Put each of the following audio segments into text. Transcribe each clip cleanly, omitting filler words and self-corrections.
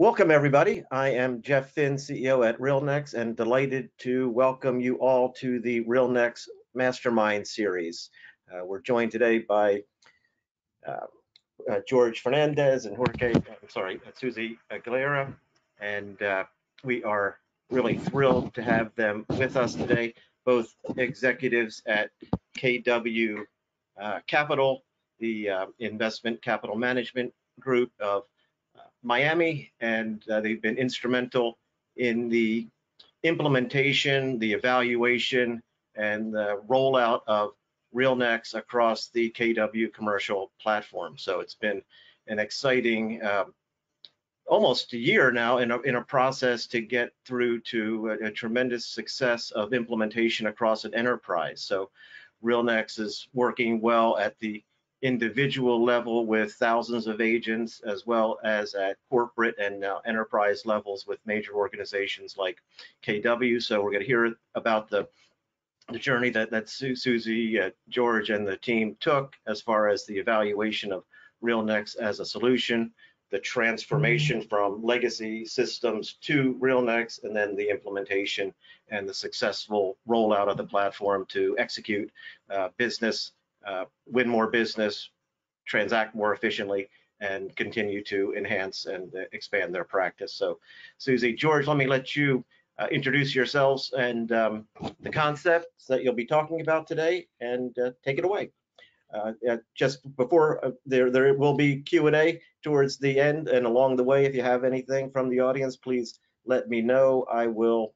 Welcome, everybody. I am Jeff Finn, CEO at RealNex, and delighted to welcome you all to the RealNex Mastermind series. We're joined today by Jorge Fernandez and Susie Aguilera, and we are really thrilled to have them with us today, both executives at KW Capital, the investment capital management group of Miami, and they've been instrumental in the implementation, the evaluation, and the rollout of RealNex across the KW commercial platform. So it's been an exciting almost a year now in a process to get through to a tremendous success of implementation across an enterprise. So RealNex is working well at the individual level with thousands of agents, as well as at corporate and now enterprise levels with major organizations like KW. So we're going to hear about the journey that Susie, Jorge, and the team took as far as the evaluation of RealNex as a solution, the transformation from legacy systems to RealNex, and then the implementation and the successful rollout of the platform to execute business, win more business, transact more efficiently, and continue to enhance and expand their practice. So Susie, Jorge, let me let you introduce yourselves and the concepts that you'll be talking about today, and take it away. Just before, there will be Q&A towards the end and along the way. If you have anything from the audience, please let me know. I will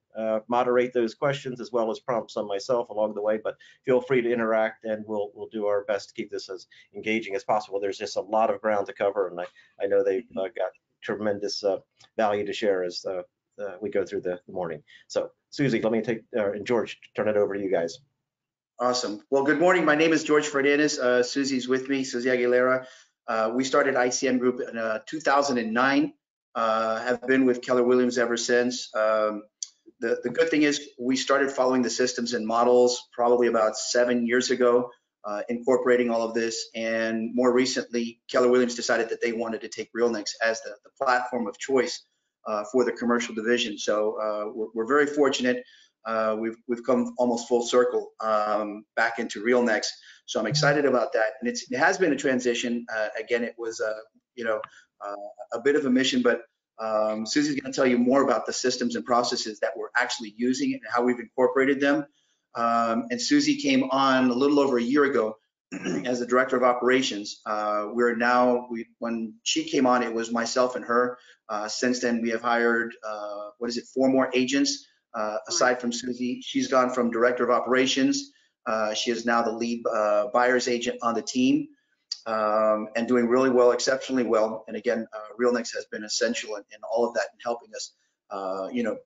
moderate those questions as well as prompts on myself along the way, but feel free to interact, and we'll do our best to keep this as engaging as possible. There's just a lot of ground to cover, and I know they've got tremendous value to share as we go through the morning. So Susie, let me take, and Jorge, turn it over to you guys. Awesome. Well, good morning. My name is Jorge Fernandez. Susie's with me, Susie Aguilera. We started ICM Group in 2009. Have been with Keller Williams ever since. The good thing is we started following the systems and models probably about 7 years ago, incorporating all of this. And more recently, Keller Williams decided that they wanted to take RealNex as the platform of choice for the commercial division. So we're very fortunate. We've come almost full circle back into RealNex. So I'm excited about that. And it has been a transition. Again, it was a bit of a mission, but Susie's going to tell you more about the systems and processes that we're actually using and how we've incorporated them. And Susie came on a little over a year ago as the director of operations. When she came on, it was myself and her. Since then, we have hired 4 more agents. Aside from Susie, she's gone from director of operations. She is now the lead buyer's agent on the team, and doing really well, exceptionally well. And again, RealNex has been essential in all of that and helping us,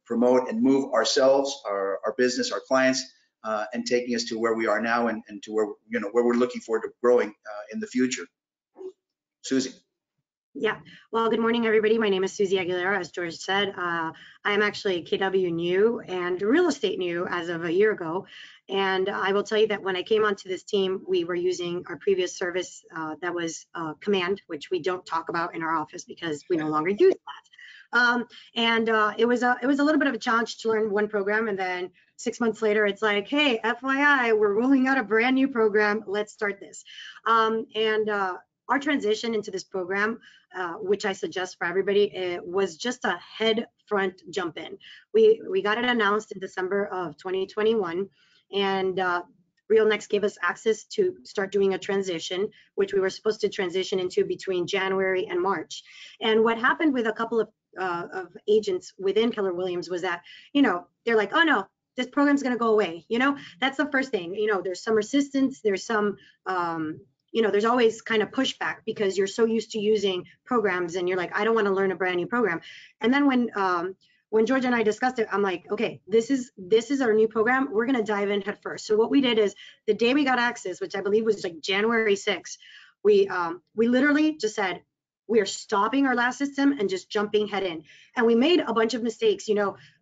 promote and move ourselves, our business, our clients, and taking us to where we are now and to where we're looking forward to growing in the future. Susie. Yeah, well, good morning, everybody. My name is Susie Aguilera, as Jorge said. I am actually KW new and real estate new as of a year ago. And I will tell you that when I came onto this team, we were using our previous service that was Command, which we don't talk about in our office because we no longer use that. It was a little bit of a challenge to learn one program, and then 6 months later, it's like, hey, FYI, we're rolling out a brand new program. Let's start this. Our transition into this program, which I suggest for everybody, it was just a head front jump in. We got it announced in December of 2021, and RealNex gave us access to start doing a transition, which we were supposed to transition into between January and March. And what happened with a couple of agents within Keller Williams was that, they're like, oh no, this program's going to go away. That's the first thing. There's some resistance, there's some there's always kind of pushback because you're so used to using programs and you're like, I don't want to learn a brand new program. And then when Jorge and I discussed it, I'm like, okay, this is our new program. We're going to dive in head first. So what we did is the day we got access, which I believe was like January 6th, we literally just said, we are stopping our last system and just jumping head in. And we made a bunch of mistakes.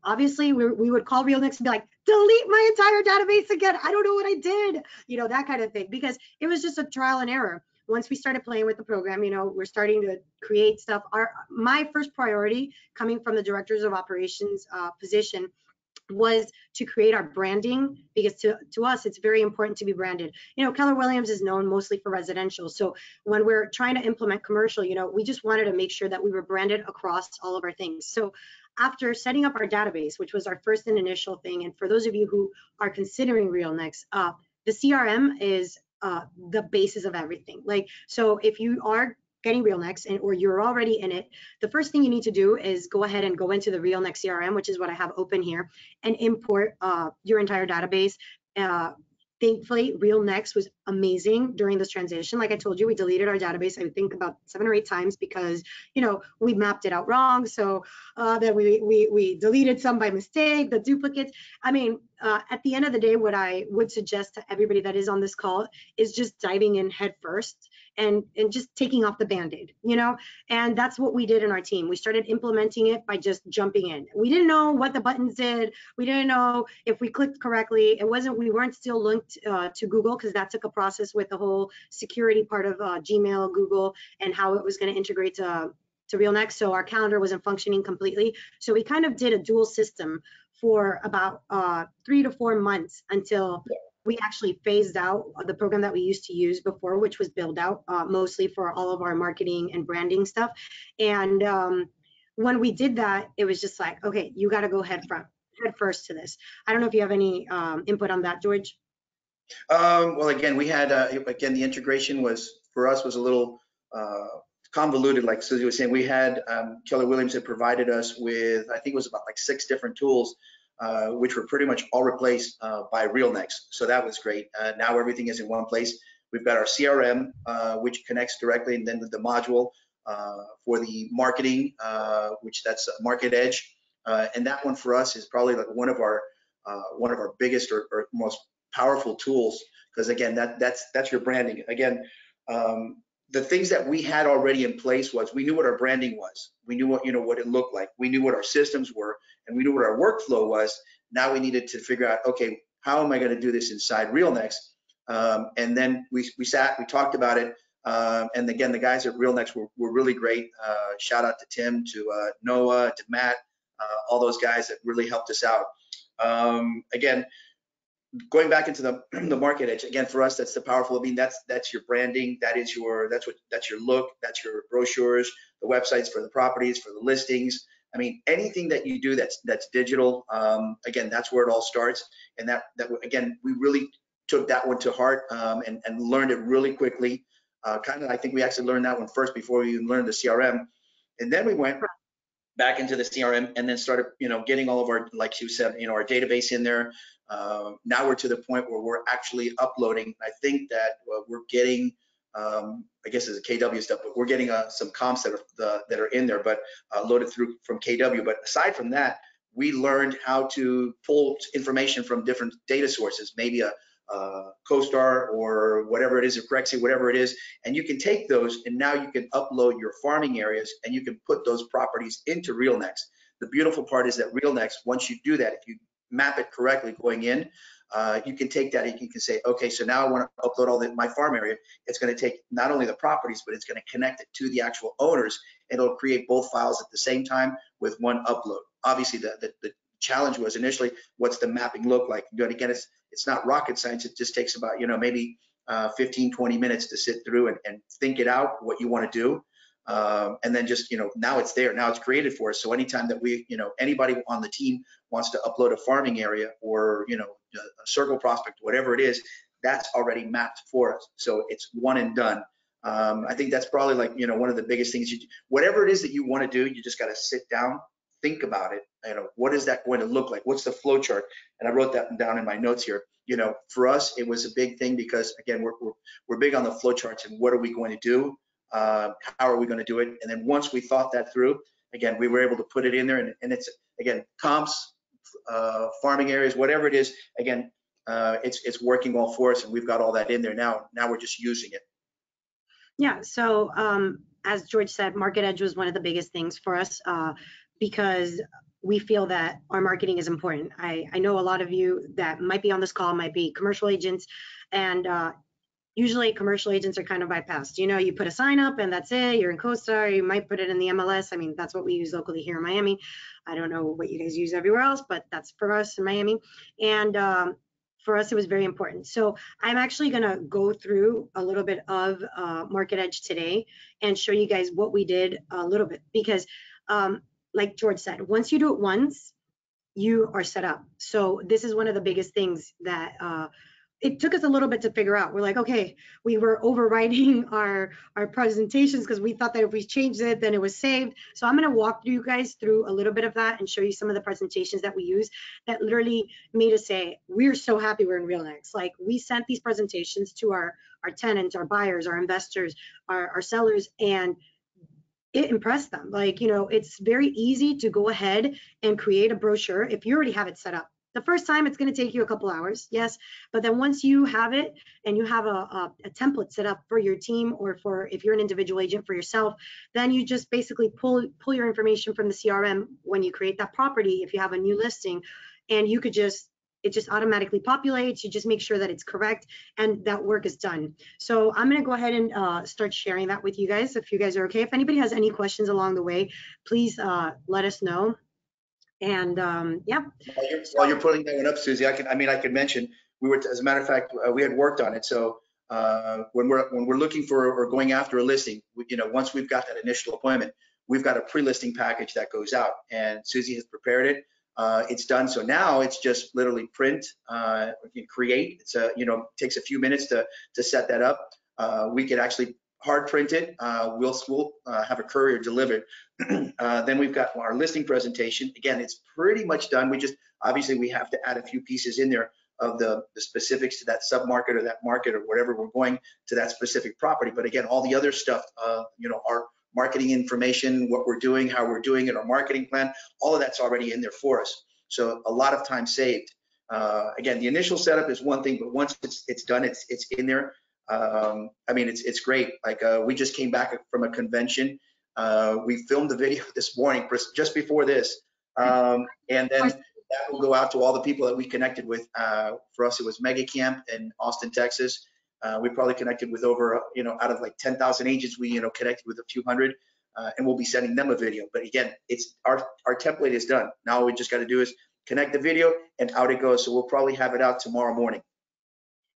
Obviously we would call RealNex and be like, delete my entire database again. I don't know what I did, that kind of thing, because it was just a trial and error. once we started playing with the program, we're starting to create stuff. My first priority coming from the directors of operations position was to create our branding, because to us it's very important to be branded. Keller Williams is known mostly for residential, so when we're trying to implement commercial, we just wanted to make sure that we were branded across all of our things. So after setting up our database, which was our first and initial thing, and for those of you who are considering RealNex, the CRM is the basis of everything. So if you are getting RealNex or you're already in it, the first thing you need to do is go ahead and go into the RealNex CRM, which is what I have open here, and import your entire database. Thankfully, RealNex was amazing during this transition. Like I told you, we deleted our database, I think about 7 or 8 times, because we mapped it out wrong. So then we deleted some by mistake, the duplicates. I mean, at the end of the day, what I would suggest to everybody that is on this call is just diving in head first and just taking off the Band-Aid, and that's what we did in our team. We started implementing it by just jumping in. We didn't know what the buttons did. We didn't know if we clicked correctly. We weren't still linked to Google, because that took a process with the whole security part of Gmail, Google, and how it was going to integrate to RealNex. So our calendar wasn't functioning completely. So we kind of did a dual system for about 3 to 4 months until we actually phased out the program that we used to use before, which was Build Out, mostly for all of our marketing and branding stuff. And when we did that, it was just like, okay, you got to go head first to this. I don't know if you have any input on that, George. Well, again, we had, the integration for us was a little convoluted. Like Susie was saying, we had, Keller Williams had provided us with, I think it was about like 6 different tools, which were pretty much all replaced by RealNex. So that was great. Now everything is in one place. We've got our CRM, which connects directly, and then the module for the marketing, which that's Market Edge. And that one for us is probably like one of our biggest or most powerful tools, because again, that's your branding. Again, the things that we had already in place was, we knew what our branding was. We knew what it looked like. We knew what our systems were, and we knew what our workflow was. Now we needed to figure out, okay, how am I going to do this inside RealNex? And then we talked about it. And again, the guys at RealNex were really great. Shout out to Tim, to Noah, to Matt, all those guys that really helped us out. Again, going back into the Market Edge, again, for us, that's the powerful. I mean, that's your branding. That's your look. That's your brochures, the websites for the properties, for the listings. I mean, anything that you do that's digital. Again, that's where it all starts. And that again, we really took that one to heart and learned it really quickly. I think we actually learned that one first before we even learned the CRM, and then we went back into the CRM and then started, getting all of our, like you said, our database in there. Now we're to the point where we're actually uploading. I think that we're getting, I guess it's a KW stuff, but we're getting some comps that are in there, but loaded through from KW. But aside from that, we learned how to pull information from different data sources, maybe a CoStar or whatever it is, or Crexi, whatever it is, and you can take those and now you can upload your farming areas and you can put those properties into RealNex. The beautiful part is that RealNex, once you do that, if you map it correctly going in, you can take that and you can say, okay, so now I want to upload all my farm area. It's going to take not only the properties, but it's going to connect it to the actual owners, and it'll create both files at the same time with one upload. Obviously, the challenge was initially, what's the mapping look like? But again, it's not rocket science. It just takes about, maybe 15, 20 minutes to sit through and think it out, what you want to do. And then just, now it's there, now it's created for us. So anytime that we, anybody on the team wants to upload a farming area or, a circle prospect, whatever it is, that's already mapped for us. So it's one and done. I think that's probably like, one of the biggest things, whatever it is that you want to do, you just got to sit down, think about it. What is that going to look like? What's the flow chart? And I wrote that down in my notes here. For us, it was a big thing because again, we're big on the flow charts and what are we going to do? How are we going to do it? And then once we thought that through, again, we were able to put it in there, and it's, again, comps, farming areas, whatever it is, again, it's working all for us, and we've got all that in there now. Now we're just using it. Yeah, so as George said, Market Edge was one of the biggest things for us because we feel that our marketing is important. I know a lot of you that might be on this call might be commercial agents, and Usually commercial agents are kind of bypassed. You know, you put a sign up and that's it. You're in CoStar. You might put it in the MLS. I mean, that's what we use locally here in Miami. I don't know what you guys use everywhere else, but that's for us in Miami. And for us, it was very important. So I'm actually going to go through a little bit of Market Edge today and show you guys what we did a little bit, because like George said, once you do it once, you are set up. So this is one of the biggest things that it took us a little bit to figure out. We're like, okay, we were overwriting our presentations because we thought that if we changed it, then it was saved. So I'm going to walk you guys through a little bit of that and show you some of the presentations that we use that literally made us say, we're so happy we're in RealNex. Like, we sent these presentations to our tenants, our buyers, our investors, our sellers, and it impressed them. Like, you know, it's very easy to go ahead and create a brochure if you already have it set up. The first time it's going to take you a couple hours, yes, but then once you have it and you have a template set up for your team, or for if you're an individual agent for yourself, then you just basically pull your information from the CRM when you create that property. If you have a new listing, and you could just, it just automatically populates. You just make sure that it's correct and that work is done. So I'm going to go ahead and start sharing that with you guys, if you guys are okay. If anybody has any questions along the way, please let us know. And yeah. While you're putting that one up, Susie, I could mention, we were, as a matter of fact, we had worked on it. So when we're looking for or going after a listing, you know, once we've got that initial appointment, we've got a pre-listing package that goes out, and Susie has prepared it. It's done. So now it's just literally print, create. It's you know, takes a few minutes to set that up. We could actually hard print it. We'll have a courier deliver it. Then we've got our listing presentation. Again, it's pretty much done. We just, obviously we have to add a few pieces in there of the specifics to that submarket or that market or whatever we're going to that specific property. But again, all the other stuff, you know, our marketing information, what we're doing, how we're doing it, our marketing plan, all of that's already in there for us. So a lot of time saved. Again, the initial setup is one thing, but once it's done, it's in there. I mean, it's great. Like, we just came back from a convention. We filmed the video this morning, just before this. And then that will go out to all the people that we connected with. For us, it was Mega Camp in Austin, Texas. We probably connected with over, you know, out of like 10,000 agents, we, you know, connected with a few hundred, and we'll be sending them a video. But again, it's our template is done. Now all we just got to do is connect the video and out it goes. So we'll probably have it out tomorrow morning.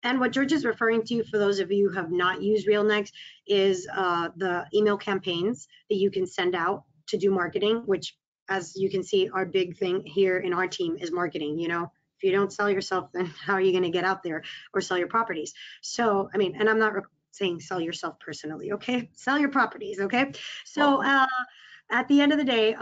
And what George is referring to, for those of you who have not used RealNex, is the email campaigns that you can send out to do marketing, which, as you can see, our big thing here in our team is marketing. You know, if you don't sell yourself, then how are you going to get out there or sell your properties? So, I mean, and I'm not saying sell yourself personally, okay? Sell your properties, okay? So at the end of the day,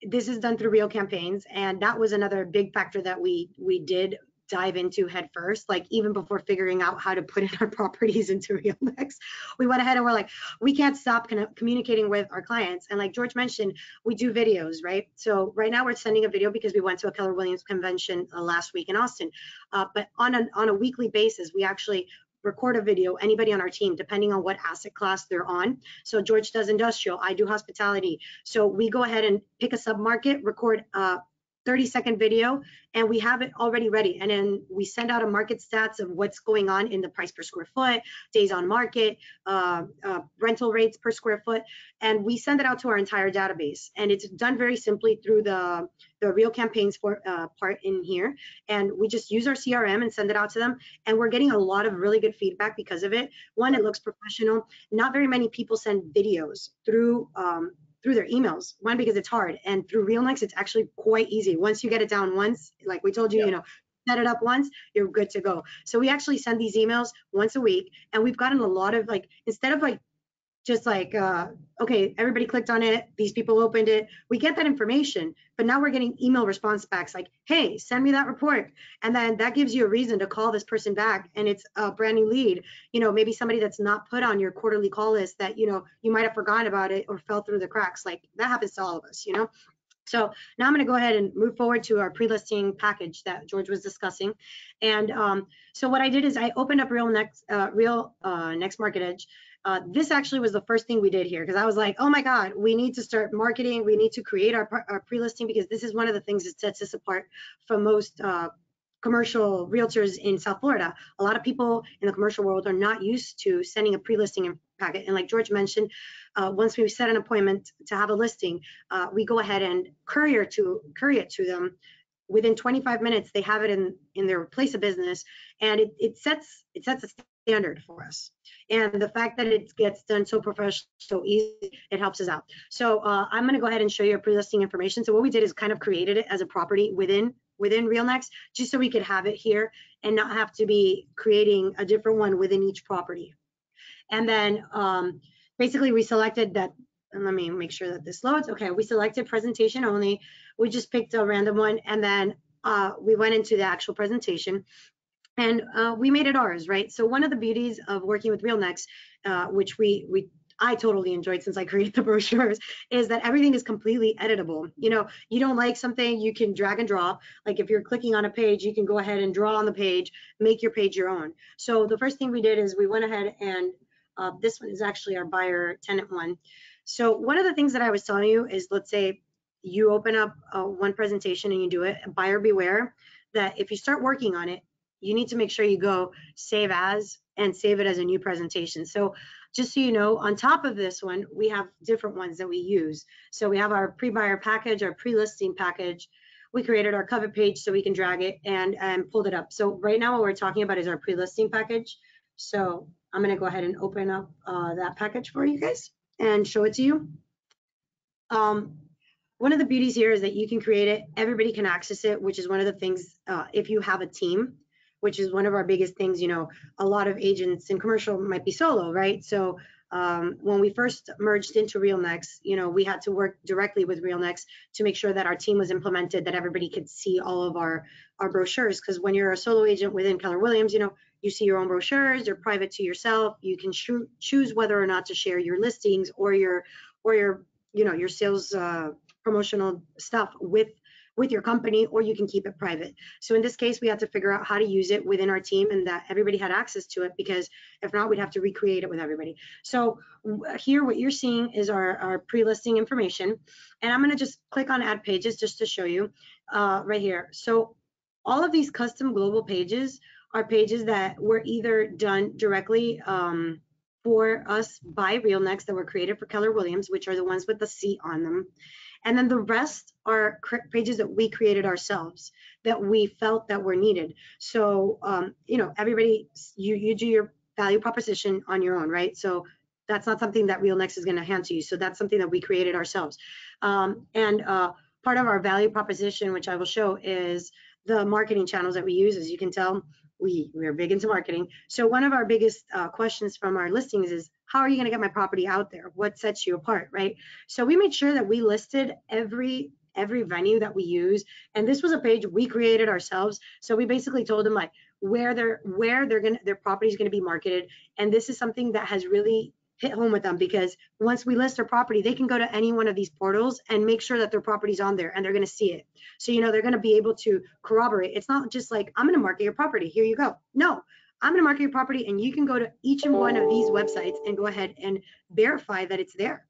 this is done through Real Campaigns, and that was another big factor that we did dive into head first. Like, even before figuring out how to put in our properties into RealNex, we went ahead and we're like, we can't stop communicating with our clients. And like George mentioned, we do videos, right? So right now we're sending a video because we went to a Keller Williams convention last week in Austin. But on a weekly basis, we actually record a video, anybody on our team, depending on what asset class they're on. So George does industrial, I do hospitality. So we go ahead and pick a submarket, record 30-second video, and we have it already ready. And then we send out a market stats of what's going on in the price per square foot, days on market, rental rates per square foot, and we send it out to our entire database. And it's done very simply through the Real Campaigns part in here. And we just use our CRM and send it out to them. And we're getting a lot of really good feedback because of it. One, it looks professional. Not very many people send videos through their emails. One, because it's hard, and through RealNex, it's actually quite easy. Once you get it down once, like we told you, you know, set it up once, you're good to go. So we actually send these emails once a week, and we've gotten a lot of, like, instead of like just like, okay, everybody clicked on it, these people opened it, we get that information, but now we're getting email response backs like, hey, send me that report. And then that gives you a reason to call this person back, and it's a brand new lead, you know, maybe somebody that's not put on your quarterly call list that, you know, you might have forgotten about it or fell through the cracks. Like, that happens to all of us, you know. So now I'm going to go ahead and move forward to our pre-listing package that George was discussing. And so what I did is I opened up RealNex Market Edge. This actually was the first thing we did here, because I was like, oh my God, we need to start marketing. We need to create our pre-listing, because this is one of the things that sets us apart from most commercial realtors in South Florida. A lot of people in the commercial world are not used to sending a pre-listing packet. And like George mentioned, once we set an appointment to have a listing, we go ahead and courier it to them. Within 25 minutes, they have it in their place of business, and it sets a standard for us. And the fact that it gets done so professional, so easy, it helps us out. So I'm going to go ahead and show you our pre-listing information. So what we did is kind of created it as a property within RealNex, just so we could have it here and not have to be creating a different one within each property. And then basically we selected that, and let me make sure that this loads. Okay, we selected presentation only. We just picked a random one, and then we went into the actual presentation, and we made it ours, right? So one of the beauties of working with RealNex, which I totally enjoyed since I created the brochures, is that everything is completely editable. You know, you don't like something, you can drag and drop. Like if you're clicking on a page, you can go ahead and draw on the page, make your page your own. So the first thing we did is we went ahead and this one is actually our buyer tenant one. So one of the things that I was telling you is, let's say you open up one presentation and you do it, buyer beware that if you start working on it, you need to make sure you go save as and save it as a new presentation. So just so you know, on top of this one, we have different ones that we use. So we have our pre-buyer package, our pre-listing package. We created our cover page so we can drag it and pulled it up. So right now what we're talking about is our pre-listing package. So I'm going to go ahead and open up that package for you guys and show it to you. One of the beauties here is that you can create it, everybody can access it, which is one of the things, if you have a team, which is one of our biggest things. You know, a lot of agents in commercial might be solo, right? So when we first merged into RealNex, you know, we had to work directly with RealNex to make sure that our team was implemented, that everybody could see all of our brochures. Because when you're a solo agent within Keller Williams, you know, you see your own brochures, they're private to yourself. You can choose whether or not to share your listings or your you know, your sales promotional stuff with your company, or you can keep it private. So in this case, we had to figure out how to use it within our team and that everybody had access to it, because if not, we'd have to recreate it with everybody. So here, what you're seeing is our pre-listing information. And I'm going to just click on add pages just to show you right here. So all of these custom global pages are pages that were either done directly for us by RealNex, that were created for Keller Williams, which are the ones with the C on them. And then the rest are pages that we created ourselves, that we felt that were needed. So, you know, everybody, you do your value proposition on your own, right? So that's not something that RealNex is going to hand to you. So that's something that we created ourselves. And part of our value proposition, which I will show, is the marketing channels that we use. As you can tell, we are big into marketing. So one of our biggest questions from our listings is, how are you going to get my property out there? What sets you apart, right? So we made sure that we listed every venue that we use, and this was a page we created ourselves. So we basically told them like where their property is going to be marketed, and this is something that has really hit home with them, because once we list their property, they can go to any one of these portals and make sure that their property's on there, and they're going to see it. So, you know, they're going to be able to corroborate. It's not just like, I'm going to market your property, here you go. No, I'm going to market your property, and you can go to each and one of these websites and go ahead and verify that it's there.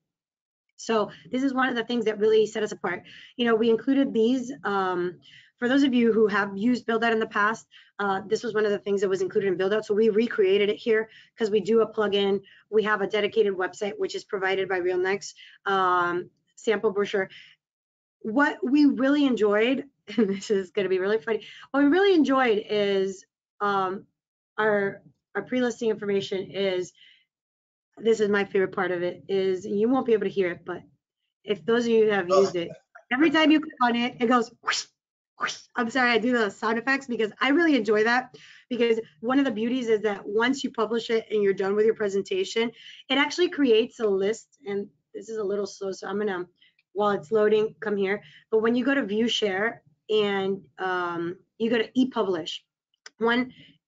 So this is one of the things that really set us apart. You know, we included these for those of you who have used BuildOut in the past. This was one of the things that was included in BuildOut. So we recreated it here because we do a plugin. We have a dedicated website, which is provided by RealNex, sample brochure. What we really enjoyed, and this is going to be really funny, what we really enjoyed is our pre-listing information is, this is my favorite part of it, is you won't be able to hear it, but if those of you who have used it, every time you click on it, it goes whoosh, whoosh. I'm sorry, I do the sound effects because I really enjoy that, because one of the beauties is that once you publish it and you're done with your presentation, it actually creates a list. And this is a little slow, so I'm gonna, while it's loading, come here. But when you go to view share and you go to e-publish,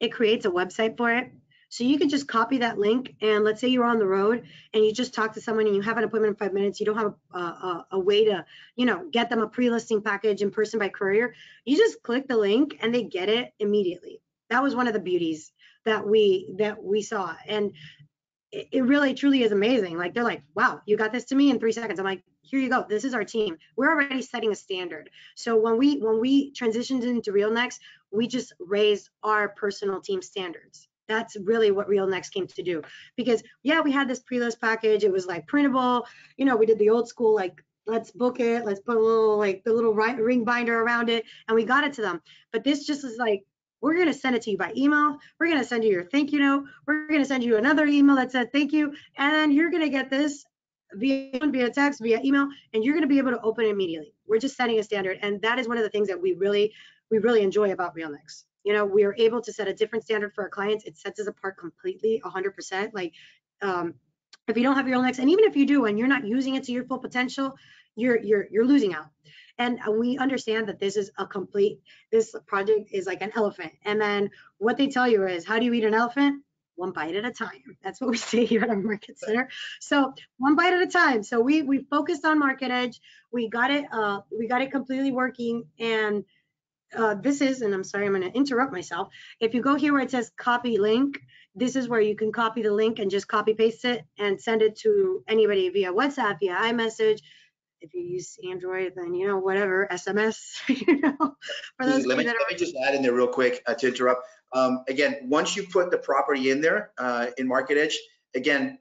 it creates a website for it. So you can just copy that link, and let's say you're on the road and you just talk to someone and you have an appointment in 5 minutes, you don't have a way to, you know, get them a pre-listing package in person by courier. You just click the link and they get it immediately. That was one of the beauties that we saw. And it really truly is amazing. Like, they're like, wow, you got this to me in 3 seconds. I'm like, here you go. This is our team. We're already setting a standard. So when we transitioned into RealNex, we just raised our personal team standards. That's really what RealNex came to do. Because yeah, we had this pre-list package. It was like printable. You know, we did the old school, like, let's book it. Let's put a little, like, the little ring binder around it, and we got it to them. But this just is like, we're going to send it to you by email. We're going to send you your thank you note. We're going to send you another email that said thank you. And then you're going to get this via text, via email, and you're going to be able to open it immediately. We're just setting a standard. And that is one of the things that we really enjoy about RealNex. You know, we are able to set a different standard for our clients. It sets us apart completely, 100%. Like, if you don't have RealNex, and even if you do and you're not using it to your full potential, you're losing out. And we understand that this project is like an elephant. And then what they tell you is, how do you eat an elephant? One bite at a time. That's what we say here at our market center. So one bite at a time. So we focused on Market Edge. We got it completely working. And this is, and I'm sorry, I'm going to interrupt myself. If you go here where it says copy link, this is where you can copy the link and just copy paste it and send it to anybody via WhatsApp, via iMessage. If you use Android, then, you know, whatever, SMS, you know, for those. Let me just add in there real quick to interrupt. Again, once you put the property in there in Market Edge, again,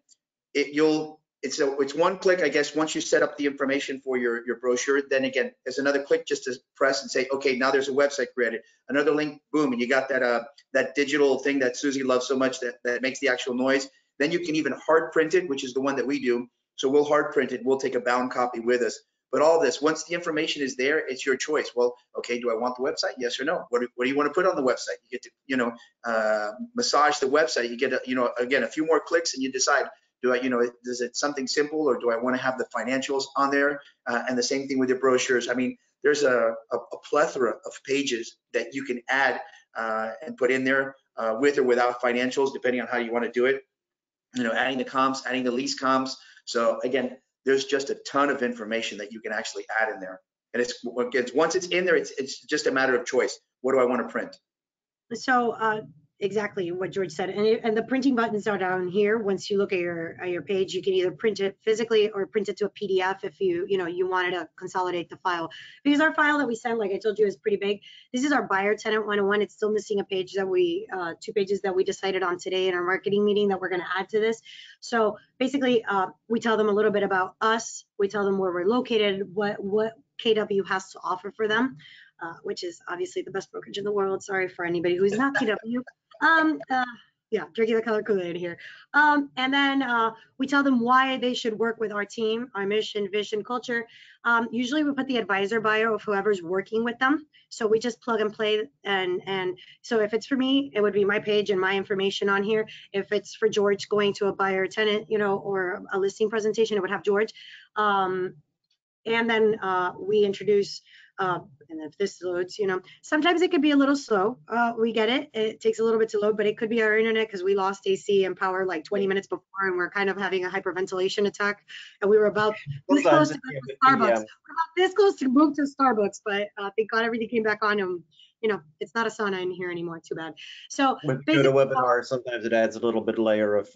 it's one click, I guess. Once you set up the information for your brochure, then again, there's another click just to press and say, okay, now there's a website created. Another link, boom, and you got that digital thing that Susie loves so much that makes the actual noise. Then you can even hard print it, which is the one that we do. So we'll hard print it. We'll take a bound copy with us. But all this, once the information is there, it's your choice. Well, okay, do I want the website? Yes or no? What do you want to put on the website? You get to, you know, massage the website. You get, again, a few more clicks, and you decide, is it something simple, or do I want to have the financials on there? And the same thing with your brochures. I mean, there's a plethora of pages that you can add and put in there with or without financials, depending on how you want to do it. You know, adding the comps, adding the lease comps. So again, there's just a ton of information that you can actually add in there. And once it's in there, it's just a matter of choice. What do I want to print? So exactly what George said. And the printing buttons are down here. Once you look at your page, you can either print it physically or print it to a PDF if you wanted to consolidate the file. Because our file that we sent, like I told you, is pretty big. This is our buyer tenant 101. It's still missing a page that two pages that we decided on today in our marketing meeting that we're going to add to this. So basically, we tell them a little bit about us. We tell them where we're located, what KW has to offer for them. Which is obviously the best brokerage in the world. Sorry for anybody who's not KW. Yeah, drinking the color Kool-Aid here. And then we tell them why they should work with our team, our mission, vision, culture. Usually we put the advisor bio of whoever's working with them. So we just plug and play. And so if it's for me, it would be my page and my information on here. If it's for George going to a buyer tenant, or a listing presentation, it would have George. And then we introduce, and if this loads, sometimes it could be a little slow. We get it. It takes a little bit to load, but it could be our internet because we lost AC and power like 20 minutes before, and we're kind of having a hyperventilation attack. And we were about this close to go to Starbucks. We're about this close to move to Starbucks, but thank God everything came back on. And it's not a sauna in here anymore. Too bad. So with a webinar, sometimes it adds a little bit layer of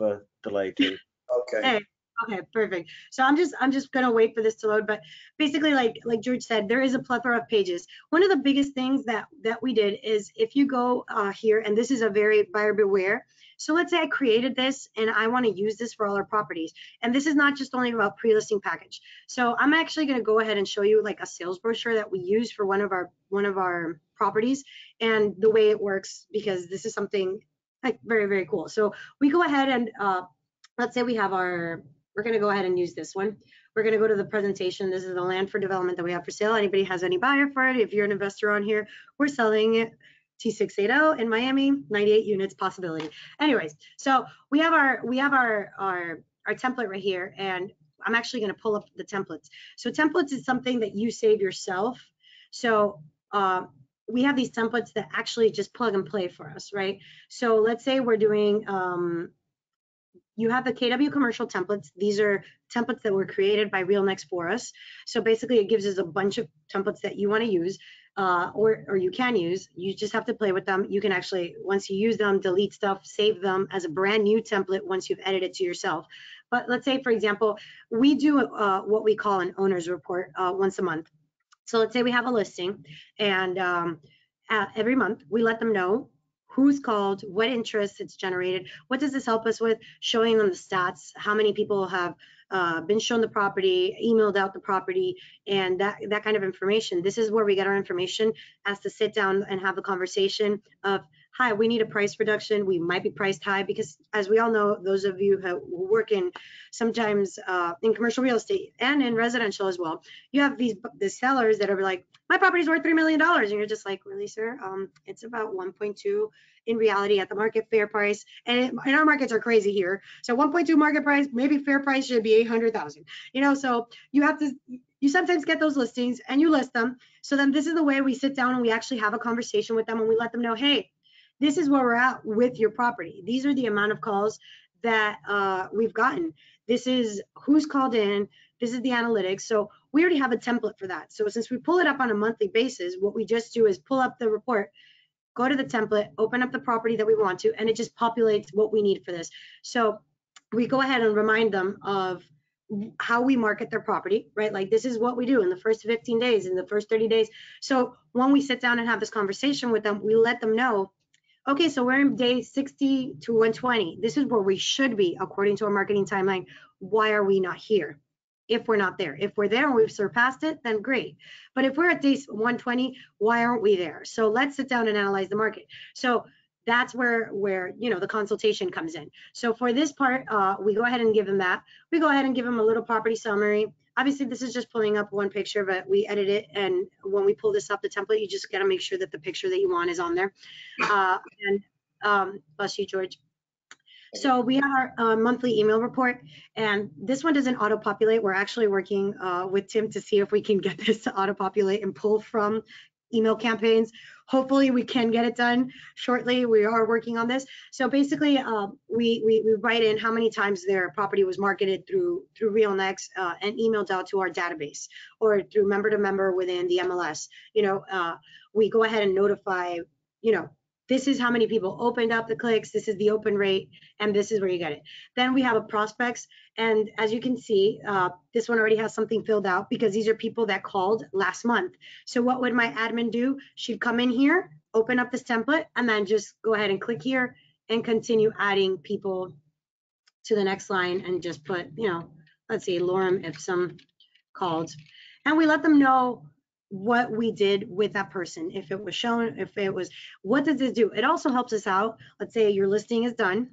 delay too. Okay. Hey. Okay, perfect. So I'm just gonna wait for this to load, but basically, like George said, there is a plethora of pages. One of the biggest things that we did is, if you go here, and this is a very buyer beware. So let's say I created this and I want to use this for all our properties, and this is not just only about pre-listing package. So I'm actually gonna go ahead and show you like a sales brochure that we use for one of our properties, and the way it works, because this is something like very, very cool. So we go ahead and let's say we have we're going to go ahead and use this one. We're going to go to the presentation. This is the land for development that we have for sale. Anybody has any buyer for it? If you're an investor on here, we're selling it. T680 in Miami, 98 units possibility. Anyways, so we have our template right here, and I'm actually going to pull up the templates. So templates is something that you save yourself. So we have these templates that actually just plug and play for us, right? So let's say we're doing you have the KW commercial templates. These are templates that were created by RealNex for us. So basically it gives us a bunch of templates that you want to use or you can use. You just have to play with them. You can actually, once you use them, delete stuff, save them as a brand new template once you've edited it to yourself. But let's say, for example, we do what we call an owner's report once a month. So let's say we have a listing, and every month. We let them know who's called, what interest it's generated, what does this help us with, showing them the stats, how many people have been shown the property, emailed out the property, and that kind of information. This is where we get our information, as to sit down and have a conversation of, hi, we need a price reduction. We might be priced high, because as we all know, those of you who work in sometimes in commercial real estate and in residential as well, you have these sellers that are like, my property's worth $3 million. And you're just like, really, sir? It's about 1.2 in reality at the market fair price. And our markets are crazy here. So 1.2 market price, maybe fair price should be 800,000. You know, so you sometimes get those listings and you list them. So then this is the way we sit down and we actually have a conversation with them, and we let them know, hey, this is where we're at with your property. These are the amount of calls that we've gotten. This is who's called in. This is the analytics. So we already have a template for that. So since we pull it up on a monthly basis, what we just do is pull up the report, go to the template, open up the property that we want to, and it just populates what we need for this. So we go ahead and remind them of how we market their property, right? Like, this is what we do in the first 15 days, in the first 30 days. So when we sit down and have this conversation with them, we let them know, okay, so we're in day 60 to 120. This is where we should be according to our marketing timeline. Why are we not here? If we're not there, if we're there and we've surpassed it, then great. But if we're at day 120, why aren't we there? So let's sit down and analyze the market. So that's where you know, the consultation comes in. So for this part, we go ahead and give them that. We go ahead and give them a little property summary. Obviously, this is just pulling up one picture, but we edit it. And when we pull this up, the template, you just got to make sure that the picture that you want is on there. Bless you, George. So we have our monthly email report, and this one doesn't auto-populate. We're actually working with Tim to see if we can get this to auto-populate and pull from email campaigns. Hopefully we can get it done shortly. We are working on this. So basically, we write in how many times their property was marketed through RealNex and emailed out to our database, or through member to member within the MLS. You know, we go ahead and notify, you know, this is how many people opened up the clicks, this is the open rate, and this is where you get it. Then we have a prospects, and as you can see, this one already has something filled out because these are people that called last month. So what would my admin do? She'd come in here, open up this template, and then just go ahead and click here and continue adding people to the next line, and just put, you know, let's see, Lorem Ipsum called. And we let them know what we did with that person, if it was shown, if it was, what does this do? It also helps us out. Let's say your listing is done,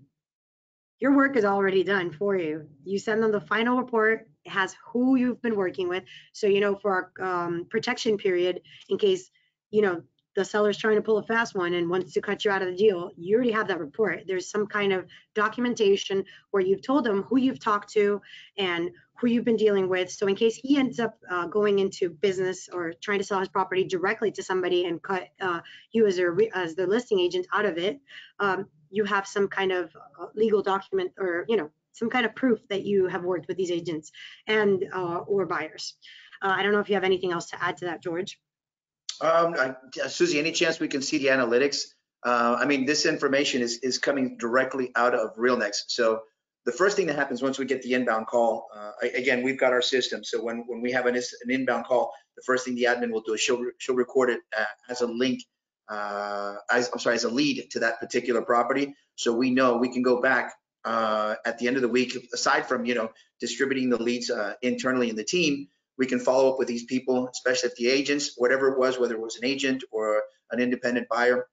your work is already done for you. You send them the final report. It has who you've been working with. So, you know, for our protection period, in case, you know, the seller's trying to pull a fast one and wants to cut you out of the deal, you already have that report. There's some kind of documentation where you've told them who you've talked to and who you've been dealing with. So in case he ends up going into business or trying to sell his property directly to somebody and cut you as the listing agent out of it, you have some kind of legal document, or, you know, some kind of proof that you have worked with these agents and or buyers. I don't know if you have anything else to add to that, George. Susie, any chance we can see the analytics? I mean, this information is coming directly out of RealNex. So the first thing that happens once we get the inbound call, again, we've got our system. So when we have an inbound call, the first thing the admin will do is she'll record it as a link, as a lead to that particular property. So we know we can go back at the end of the week, aside from, you know, distributing the leads internally in the team, we can follow up with these people, especially if the agents, whatever it was, whether it was an agent or an independent buyer,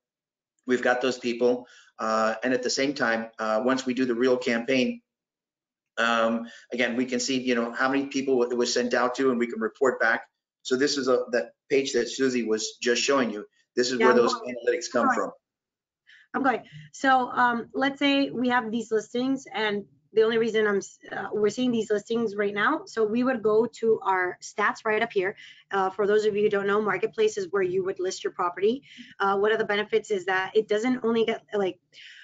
we've got those people. And at the same time, once we do the real campaign, again, we can see, you know, how many people it was sent out to, and we can report back. So this is that page that Susie was just showing you. This is where those analytics come from. I'm going. So let's say we have these listings, and the only reason we're seeing these listings right now, so we would go to our stats right up here. For those of you who don't know, marketplace is where you would list your property. One of the benefits is that it doesn't only get, like,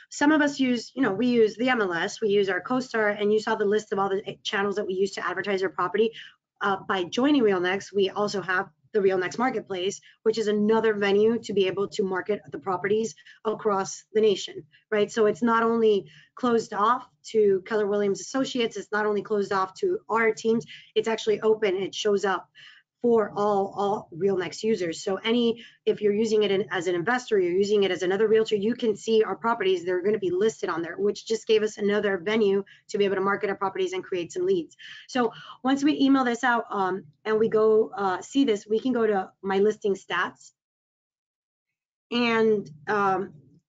some of us use, you know, we use the MLS, we use our CoStar, and you saw the list of all the channels that we use to advertise our property. By joining RealNex, we also have the RealNex Marketplace, which is another venue to be able to market the properties across the nation, right? So it's not only closed off to Keller Williams Associates, it's not only closed off to our teams, it's actually open, it shows up for all RealNex users. So if you're using it as an investor, you're using it as another realtor, you can see our properties. They're going to be listed on there, which just gave us another venue to be able to market our properties and create some leads. So once we email this out and we go see this, we can go to my listing stats. And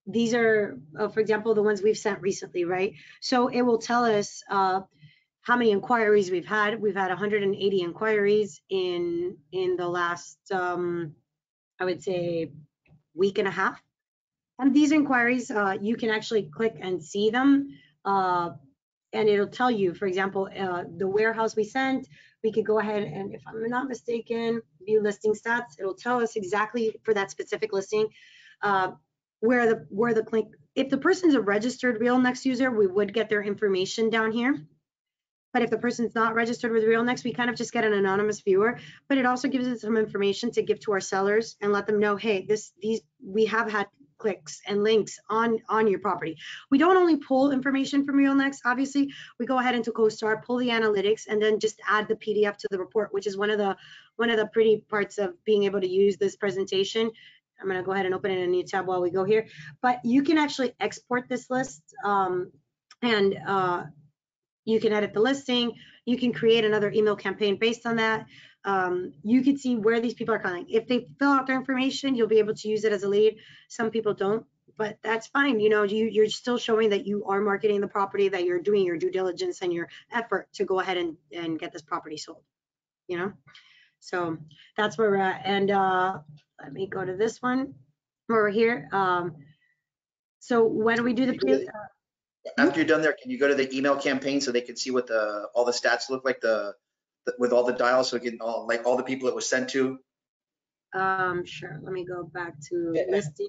these are, for example, the ones we've sent recently, right? So it will tell us how many inquiries we've had. We've had 180 inquiries in the last, I would say, week and a half. And these inquiries, you can actually click and see them. And it'll tell you, for example, the warehouse we sent, we could go ahead and, if I'm not mistaken, view listing stats. It'll tell us exactly for that specific listing where the click. If the person's a registered RealNex user, we would get their information down here. But if the person's not registered with RealNex, we kind of just get an anonymous viewer. But it also gives us some information to give to our sellers and let them know, hey, we have had clicks and links on your property. We don't only pull information from RealNex. Obviously, we go ahead into CoStar, pull the analytics, and then just add the PDF to the report, which is one of the pretty parts of being able to use this presentation. I'm going to go ahead and open it in a new tab while we go here. But you can actually export this list and you can edit the listing. You can create another email campaign based on that. You can see where these people are calling. If they fill out their information, you'll be able to use it as a lead. Some people don't, but that's fine. You know, you're still showing that you are marketing the property, that you're doing your due diligence and your effort to go ahead and get this property sold, you know? So that's where we're at. And let me go to this one where we're here. So when we do the after you're done there, can you go to the email campaign so they can see what all the stats look like with all the dials, so again, all the people it was sent to? Sure. Let me go back to listing.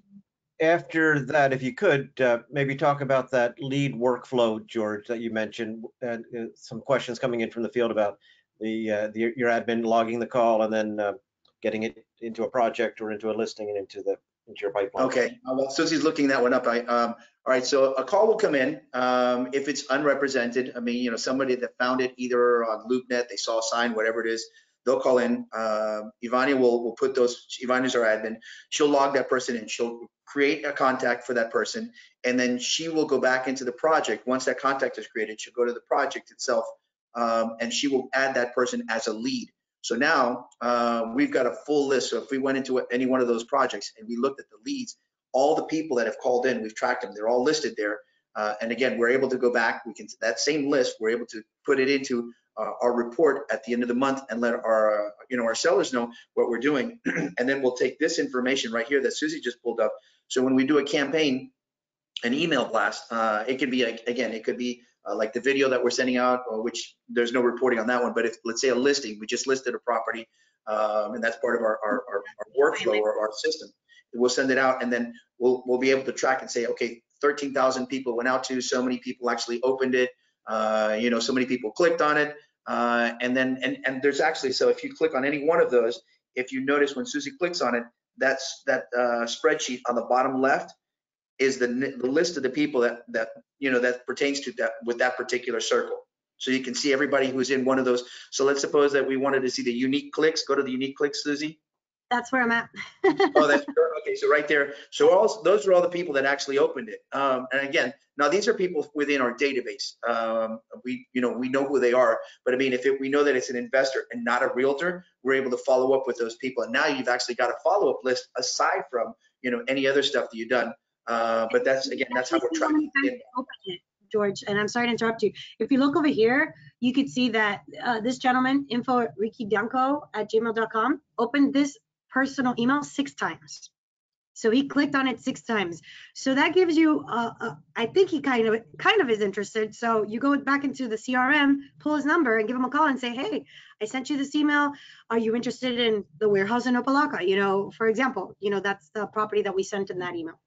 After that, if you could maybe talk about that lead workflow, George, that you mentioned, and some questions coming in from the field about your admin logging the call and then getting it into a project or into a listing and into your pipeline. Okay. Well, Susie's looking that one up. All right. So a call will come in if it's unrepresented. I mean, you know, somebody that found it either on LoopNet, they saw a sign, whatever it is, they'll call in. Ivania will put those. Ivania's our admin. She'll log that person in. She'll create a contact for that person, and then she will go back into the project. Once that contact is created, she'll go to the project itself, and she will add that person as a lead. So now we've got a full list. So if we went into any one of those projects and we looked at the leads, all the people that have called in, we've tracked them. They're all listed there. And again, we're able to go back. That same list, we're able to put it into our report at the end of the month and let our sellers know what we're doing. And then we'll take this information right here that Susie just pulled up. So when we do a campaign, an email blast, it could be, again, it could be like the video that we're sending out, which there's no reporting on that one. But if, let's say, a listing, we just listed a property, and that's part of our workflow or our system. We'll send it out, and then we'll be able to track and say, okay, 13,000 people went out to, so many people actually opened it, so many people clicked on it, and there's actually, so if you click on any one of those, if you notice when Susie clicks on it, that spreadsheet on the bottom left is the list of the people that pertains to that with that particular circle. So you can see everybody who's in one of those. So let's suppose that we wanted to see the unique clicks. Go to the unique clicks, Susie. That's where I'm at. Oh, that's okay. So right there. So those are all the people that actually opened it. And again, now these are people within our database. We know who they are. But I mean, we know that it's an investor and not a realtor, we're able to follow up with those people. And now you've actually got a follow-up list aside from any other stuff that you've done. But that's how we're tracking it. George, and I'm sorry to interrupt you. If you look over here, you could see that this gentleman, info@riquibianco@gmail.com, opened this personal email 6 times. So he clicked on it 6 times. So that gives you, I think he kind of is interested. So you go back into the CRM, pull his number, and give him a call and say, hey, I sent you this email. Are you interested in the warehouse in Opalaca? For example, that's the property that we sent in that email.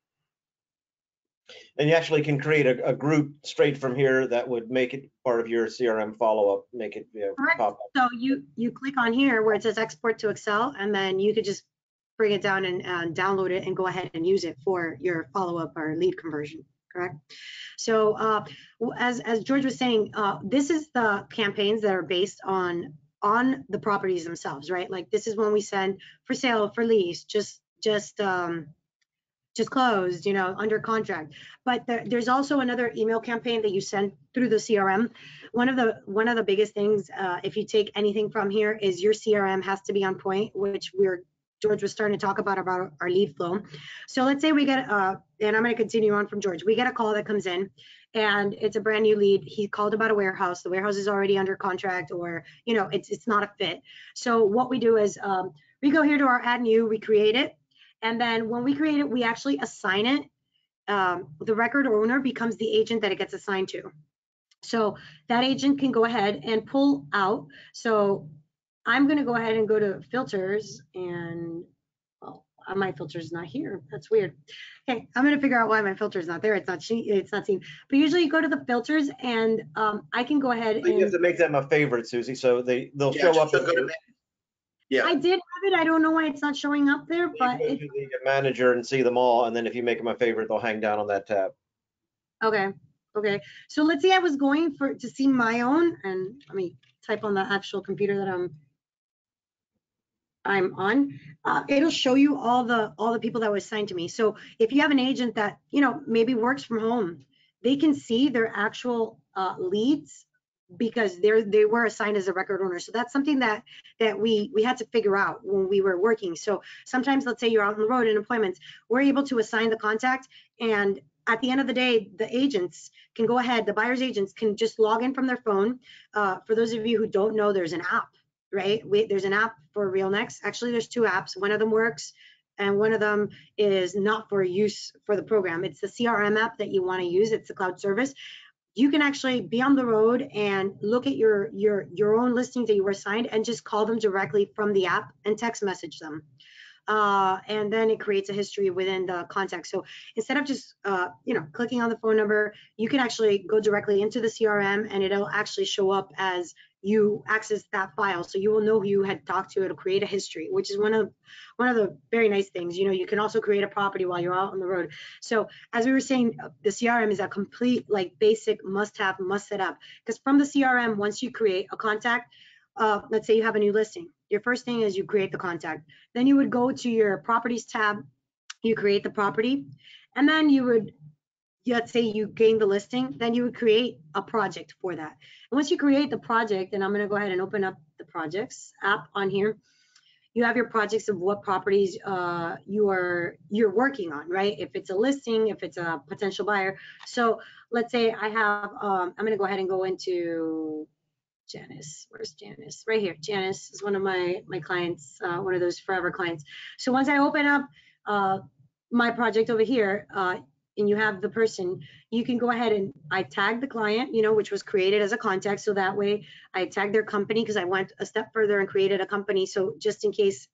And you actually can create a group straight from here that would make it part of your CRM follow-up, make it pop up. So you click on here where it says export to Excel, and then you could just bring it down and download it and go ahead and use it for your follow-up or lead conversion, correct? So as George was saying, this is the campaigns that are based on on the properties themselves, right? Like this is when we send for sale, for lease, just closed, you know, under contract. But there's also another email campaign that you send through the CRM. One of the biggest things, if you take anything from here, is your CRM has to be on point, which George was starting to talk about our lead flow. So let's say we get, and I'm going to continue on from George. We get a call that comes in, and it's a brand new lead. He called about a warehouse. The warehouse is already under contract, or you know, it's not a fit. So what we do is we go here to our add new, we create it, and then when we create it, we actually assign it. The record owner becomes the agent that it gets assigned to. So that agent can go ahead and pull out. So I'm going to go ahead and go to filters, and well, my filter's not here. That's weird. Okay, I'm going to figure out why my filter's not there. It's not seen. But usually you go to the filters, and I can go ahead and you have to make them a favorite, Susie, so they'll Yeah, show up. Yeah. I did have it. I don't know why it's not showing up there, but You go to the manager and see them all, and then if you make them a favorite, they'll hang down on that tab. okay. So let's say I was going to see my own, and let me type on the actual computer that I'm on. It'll show you all the people that were assigned to me. So if you have an agent that, you know, maybe works from home, they can see their actual leads because they were assigned as a record owner. So that's something that we had to figure out when we were working. So sometimes, let's say you're out on the road in appointments, we're able to assign the contact, and at the end of the day, the agents can go ahead, the buyer's agents can just log in from their phone. For those of you who don't know, there's an app, right? There's an app for RealNex. Actually, there's two apps. One of them works, and one of them is not for use for the program. It's the CRM app that you want to use. It's the cloud service. You can actually be on the road and look at your own listings that you were assigned and just call them directly from the app and text message them. And then it creates a history within the contact. So instead of just you know, clicking on the phone number, you can actually go directly into the CRM, and it'll actually show up as you access that file. So you will know who you had talked to. It'll create a history, which is one of the very nice things. You know, you can also create a property while you're out on the road. So as we were saying, the CRM is a complete, like, basic must-have, must set up, because from the CRM, once you create a contact, let's say you have a new listing, your first thing is you create the contact. Then you would go to your properties tab, you create the property, and then you would, let's say you gain the listing, then you would create a project for that. And once you create the project, and I'm going to go ahead and open up the projects app on here, you have your projects of what properties you're working on, right? If it's a listing, if it's a potential buyer. So let's say I have, I'm going to go ahead and go into Janice. Where's Janice? Right here. Janice is one of my clients, one of those forever clients. So once I open up my project over here, and you have the person, you can go ahead and I tag the client, you know, which was created as a contact. So that way I tag their company, because I went a step further and created a company. So just in case,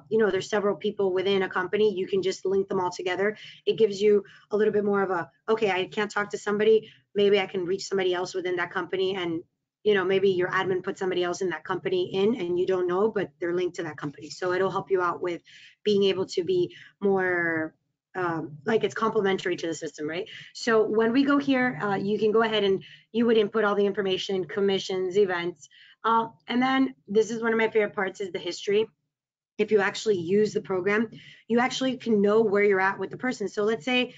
you know, there's several people within a company, you can just link them all together. It gives you a little bit more of a, okay, I can't talk to somebody, maybe I can reach somebody else within that company. And you know, maybe your admin put somebody else in that company in, and you don't know, but they're linked to that company. So it'll help you out with being able to be more, like, it's complementary to the system, right? So when we go here, you can go ahead and you would input all the information, commissions, events. And then this is one of my favorite parts, is the history. If you actually use the program, you actually can know where you're at with the person. So let's say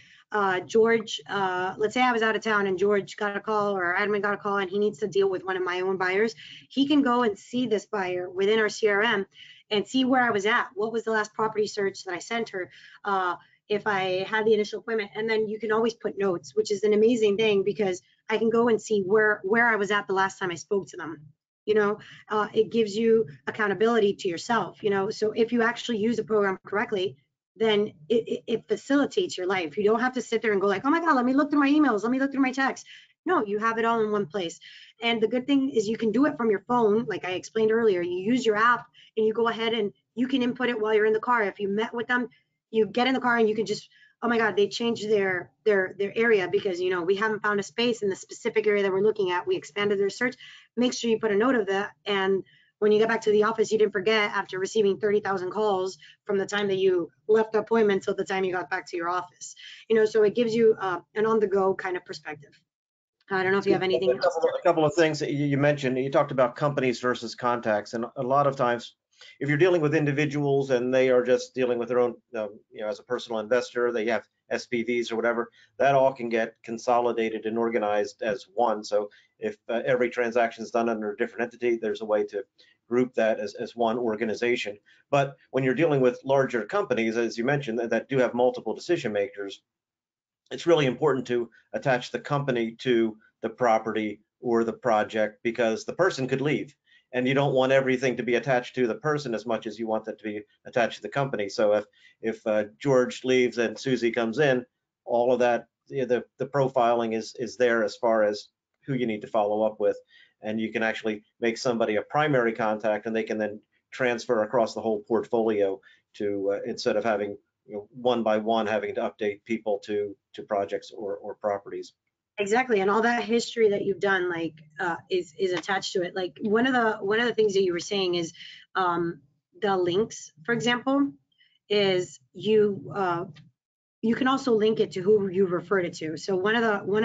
George, let's say I was out of town and George got a call, or our admin got a call, and he needs to deal with one of my own buyers. He can go and see this buyer within our CRM and see where I was at. What was the last property search that I sent her? If I had the initial appointment, and then you can always put notes, which is an amazing thing, because I can go and see where I was at the last time I spoke to them. You know, it gives you accountability to yourself, you know. So if you actually use the program correctly, then it facilitates your life. You don't have to sit there and go like, oh my God, let me look through my emails, let me look through my texts. No, you have it all in one place. And the good thing is you can do it from your phone. Like I explained earlier, you use your app and you go ahead and you can input it while you're in the car. If you met with them, you get in the car and you can just, oh my God, they changed their area because, you know, we haven't found a space in the specific area that we're looking at. We expanded their search. Make sure you put a note of that. And when you get back to the office, you didn't forget, after receiving 30,000 calls from the time that you left the appointment till the time you got back to your office. You know, so it gives you an on-the-go kind of perspective. I don't know if you have anything else. A couple of things that you mentioned. You talked about companies versus contacts, and a lot of times, if you're dealing with individuals and they are just dealing with their own, as a personal investor, they have SPVs or whatever, that all can get consolidated and organized as one. So if every transaction is done under a different entity, there's a way to group that as one organization. But when you're dealing with larger companies, as you mentioned, that do have multiple decision makers, it's really important to attach the company to the property or the project, because the person could leave and you don't want everything to be attached to the person as much as you want that to be attached to the company. So if George leaves and Susie comes in, all of that, the profiling is there as far as who you need to follow up with, and you can actually make somebody a primary contact and they can then transfer across the whole portfolio to instead of having one by one having to update people to projects or properties. Exactly, and all that history that you've done, like, is attached to it. Like one of the things that you were saying is the links, for example, is you can also link it to who you referred it to. So one of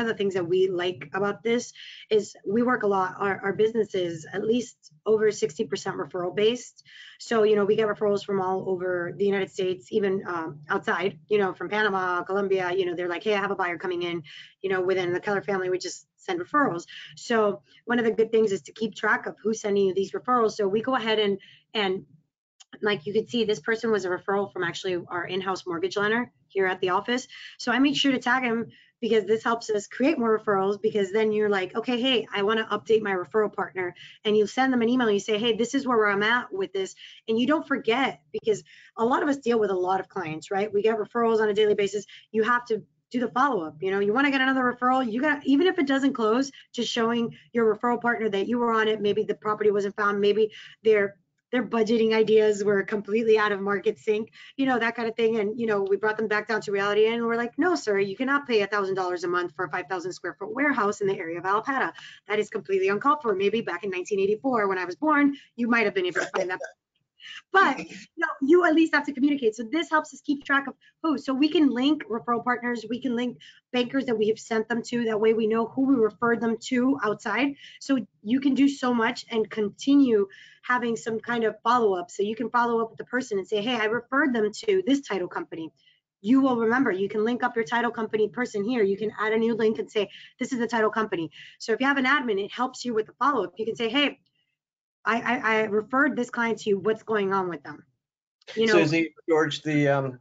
the things that we like about this is we work a lot. Our business is at least over 60% referral based. So, we get referrals from all over the United States, even outside, from Panama, Colombia, they're like, hey, I have a buyer coming in, within the Keller family, we just send referrals. So one of the good things is to keep track of who's sending you these referrals. So we go ahead and like you could see, this person was a referral from actually our in-house mortgage lender here at the office. So I make sure to tag him because this helps us create more referrals, because then you're like, okay, hey, I want to update my referral partner. And you send them an email and you say, hey, this is where I'm at with this. And you don't forget, because a lot of us deal with a lot of clients, right? We get referrals on a daily basis. You have to do the follow-up. You want to get another referral, you got, even if it doesn't close, just showing your referral partner that you were on it. Maybe the property wasn't found. Maybe their budgeting ideas were completely out of market sync, that kind of thing. And, we brought them back down to reality and we're like, no, sir, you cannot pay $1,000 a month for a 5,000 square foot warehouse in the area of Alapata. That is completely uncalled for. Maybe back in 1984, when I was born, you might have been able to find that. But you at least have to communicate. So this helps us keep track of who. So we can link referral partners. We can link bankers that we have sent them to. That way we know who we referred them to outside. So you can do so much and continue having some kind of follow-up. So you can follow up with the person and say, hey, I referred them to this title company. You will remember, you can link up your title company person here. You can add a new link and say, this is the title company. So if you have an admin, it helps you with the follow-up. You can say, hey, I referred this client to you. What's going on with them? Susie, George, a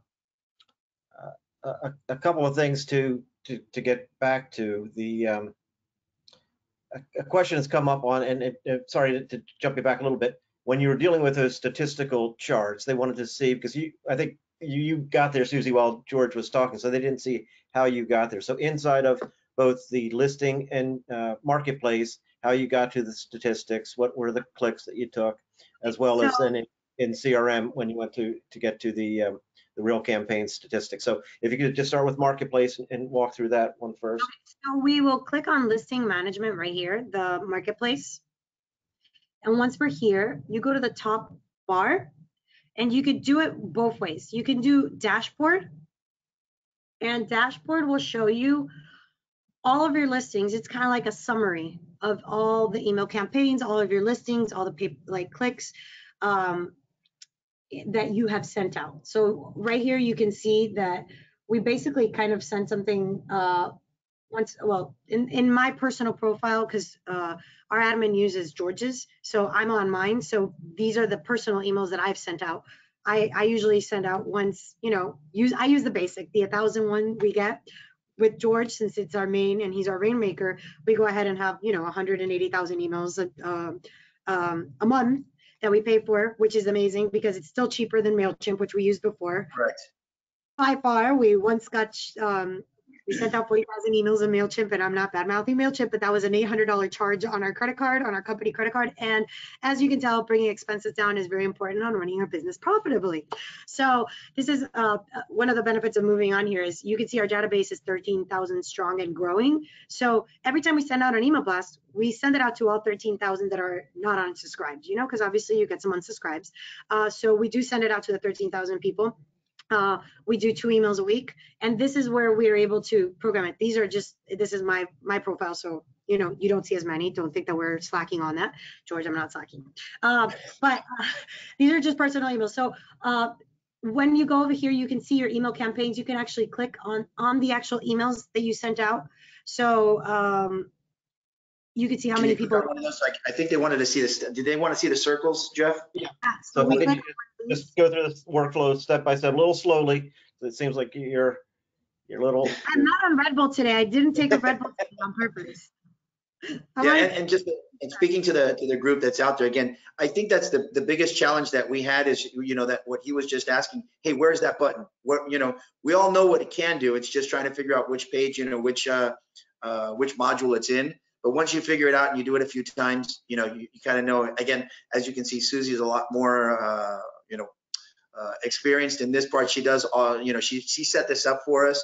couple of things to get back to. A question has come up on, and sorry to jump you back a little bit. When you were dealing with those statistical charts, they wanted to see, because I think you got there, Susie, while George was talking, so they didn't see how you got there. So inside of both the listing and marketplace, how you got to the statistics, what were the clicks that you took, as well as then in CRM when you went to get to the real campaign statistics. So if you could just start with marketplace and walk through that one first. So we will click on listing management right here, the marketplace. And once we're here, you go to the top bar, and you could do it both ways. You can do dashboard, and dashboard will show you all of your listings. It's kind of like a summary of all the email campaigns, all of your listings, all the clicks that you have sent out. So right here, you can see that we basically kind of sent something once, well, in my personal profile, because our admin uses George's, so I'm on mine. So these are the personal emails that I've sent out. I usually send out once, I use the basic, the 1,001 we get. With George, since it's our main and he's our rainmaker, we go ahead and have 180,000 emails a month that we pay for, which is amazing because it's still cheaper than MailChimp, which we used before. Correct. By far, we once got we sent out 40,000 emails in MailChimp, and I'm not bad mouthing MailChimp, but that was an $800 charge on our credit card, on our company credit card. And as you can tell, bringing expenses down is very important on running our business profitably. So this is one of the benefits of moving on here is you can see our database is 13,000 strong and growing. So every time we send out an email blast, we send it out to all 13,000 that are not unsubscribed, because obviously you get some unsubscribes. So we do send it out to the 13,000 people. We do 2 emails a week, and this is where we're able to program it. This is my profile, so you know, you don't see as many. Don't think that we're slacking on that. George, I'm not slacking. But these are just personal emails. So when you go over here, you can see your email campaigns. You can actually click on the actual emails that you sent out. So you can see how many people. One of those? I think they wanted to see this. Did they want to see the circles, Jeff? Yeah. So So we if I click could just go through this workflow step by step, a little slowly. It seems like you're little. I'm not on Red Bull today. I didn't take a Red Bull today on purpose. Yeah, and just and speaking to the group that's out there again, I think that's the biggest challenge that we had is, you know, that what he was just asking, hey, where's that button? What, you know, we all know what it can do. It's just trying to figure out which page, you know, which module it's in. But once you figure it out and you do it a few times, you know, you kind of know. Again, as you can see, Susie is a lot more, you know, experienced in this part. She does all, you know, she set this up for us.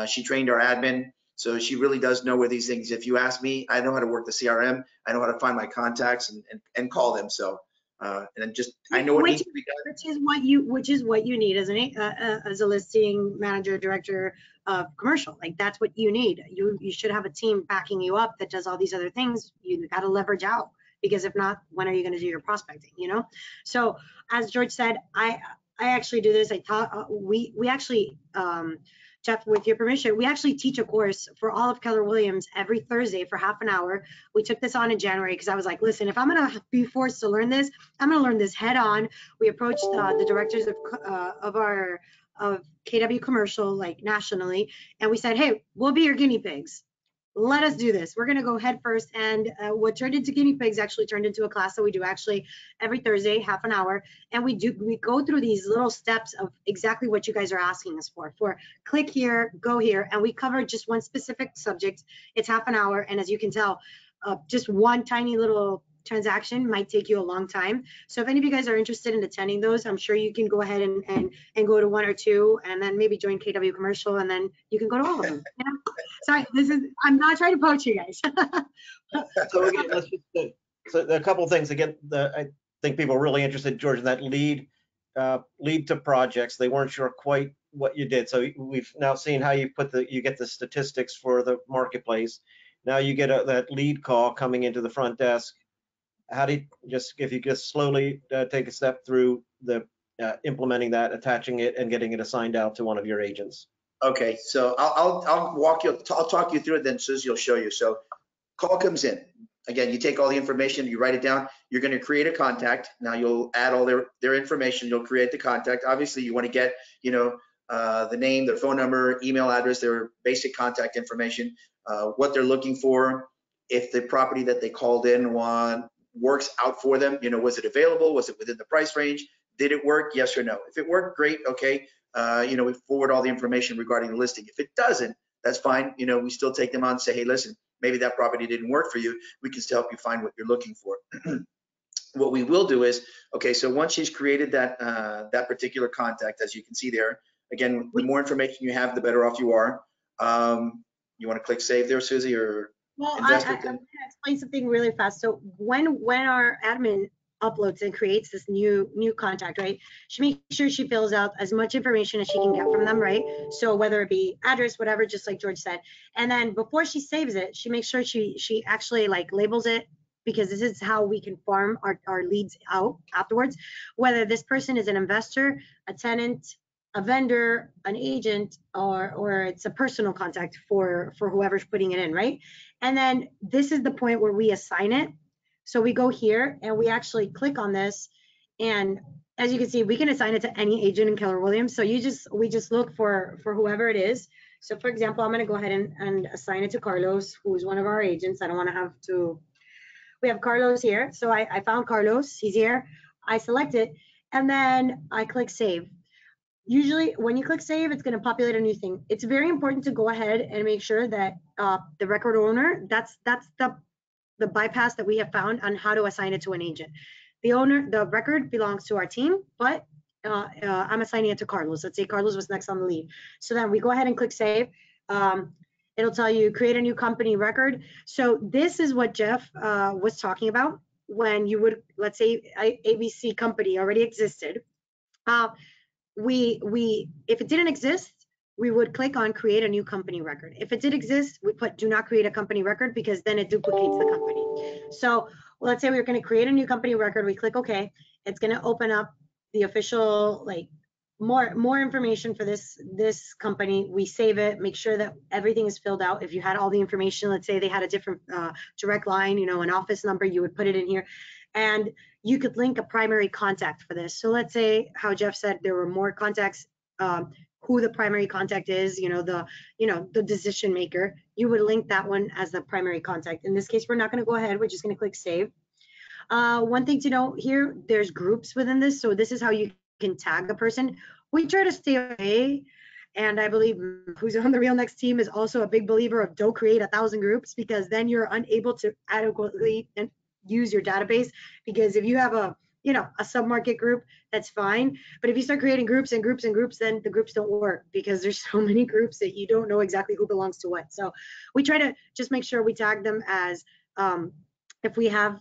She trained our admin. So she really does know where these things, if you ask me, I know how to work the CRM. I know how to find my contacts and call them. So, and just, I know what needs to be done. Which is what you need as a listing manager, director of commercial. Like that's what you need. You should have a team backing you up that does all these other things. You got to leverage out, because if not, when are you going to do your prospecting, you know? So as George said, I actually do this. I taught, we actually, Jeff, with your permission, we actually teach a course for all of Keller Williams every Thursday for half an hour. We took this on in January because I was like, listen, if I'm going to be forced to learn this, I'm going to learn this head on. We approached the directors of KW Commercial, like nationally, and we said, hey, we'll be your guinea pigs. Let us do this. We're going to go head first. And what turned into guinea pigs actually turned into a class that we do actually every Thursday, half an hour. And we go through these little steps of exactly what you guys are asking us for click here, go here. And we cover just one specific subject. It's half an hour. And as you can tell, just one tiny little transaction might take you a long time. So if any of you guys are interested in attending those, I'm sure you can go ahead and go to one or two, and then maybe join KW Commercial, and then you can go to all of them. You know? Sorry, I'm not trying to poach you guys. So again, let's just, so a couple of things. Again, I think people are really interested, George, in that lead to projects. They weren't sure quite what you did. So we've now seen how you you get the statistics for the marketplace. Now you get that lead call coming into the front desk. How do you if you just slowly take a step through the implementing that, attaching it, and getting it assigned out to one of your agents? Okay, so I'll talk you through it, then Susie will show you. So call comes in. Again, you take all the information, you write it down. You're going to create a contact. Now you'll add all their information. You'll create the contact. Obviously, you want to get, you know, the name, their phone number, email address, their basic contact information, what they're looking for. If the property that they called in works out for them, you know, was it available? Was it within the price range? Did it work? Yes or no? If it worked, great. Okay. You know, we forward all the information regarding the listing. If it doesn't, that's fine. You know, we still take them on and say, hey, listen, maybe that property didn't work for you. We can still help you find what you're looking for. What we will do is, okay, so once she's created that particular contact, as you can see there, again, the more information you have, the better off you are. You want to click save there, Susie, or? Well, I'm going to explain something really fast. So when our admin uploads and creates this new contact, right, she makes sure she fills out as much information as she can get from them, right? So whether it be address, whatever, just like George said. And then before she saves it, she makes sure she actually like labels it, because this is how we can farm our leads out afterwards. Whether this person is an investor, a tenant, a vendor, an agent, or it's a personal contact for whoever's putting it in, right? And then this is the point where we assign it. So we go here and we actually click on this, and as you can see, we can assign it to any agent in Keller Williams. So we just look for whoever it is. So for example, I'm going to go ahead and assign it to Carlos, who's one of our agents. I don't want to have to. We have Carlos here. So I found Carlos. He's here. I select it, and then I click save. Usually when you click save, it's going to populate a new thing. It's very important to go ahead and make sure that the record owner, that's the bypass that we have found on how to assign it to an agent. The record belongs to our team, but I'm assigning it to Carlos. Let's say Carlos was next on the lead. So then we go ahead and click save. It'll tell you create a new company record. So this is what Jeff was talking about when you would, let's say ABC company already existed. If it didn't exist, we would click on create a new company record. If it did exist, we put do not create a company record because then it duplicates the company. So let's say we're going to create a new company record. We click OK. It's going to open up the official, like, more information for this company. We save it, make sure that everything is filled out. If you had all the information, let's say they had a different direct line, you know, an office number, you would put it in here. And you could link a primary contact for this. So let's say how Jeff said there were more contacts, who the primary contact is, the decision maker, you would link that one as the primary contact. In this case, we're not going to go ahead. We're just going to click save. One thing to note here, there's groups within this. So this is how you can tag a person. We try to stay away. And I believe who's on the RealNex team is also a big believer of don't create 1,000 groups, because then you're unable to adequately use your database. Because if you have a sub-market group, that's fine. But if you start creating groups and groups and groups, then the groups don't work because there's so many groups that you don't know exactly who belongs to what. So we try to just make sure we tag them as, if we have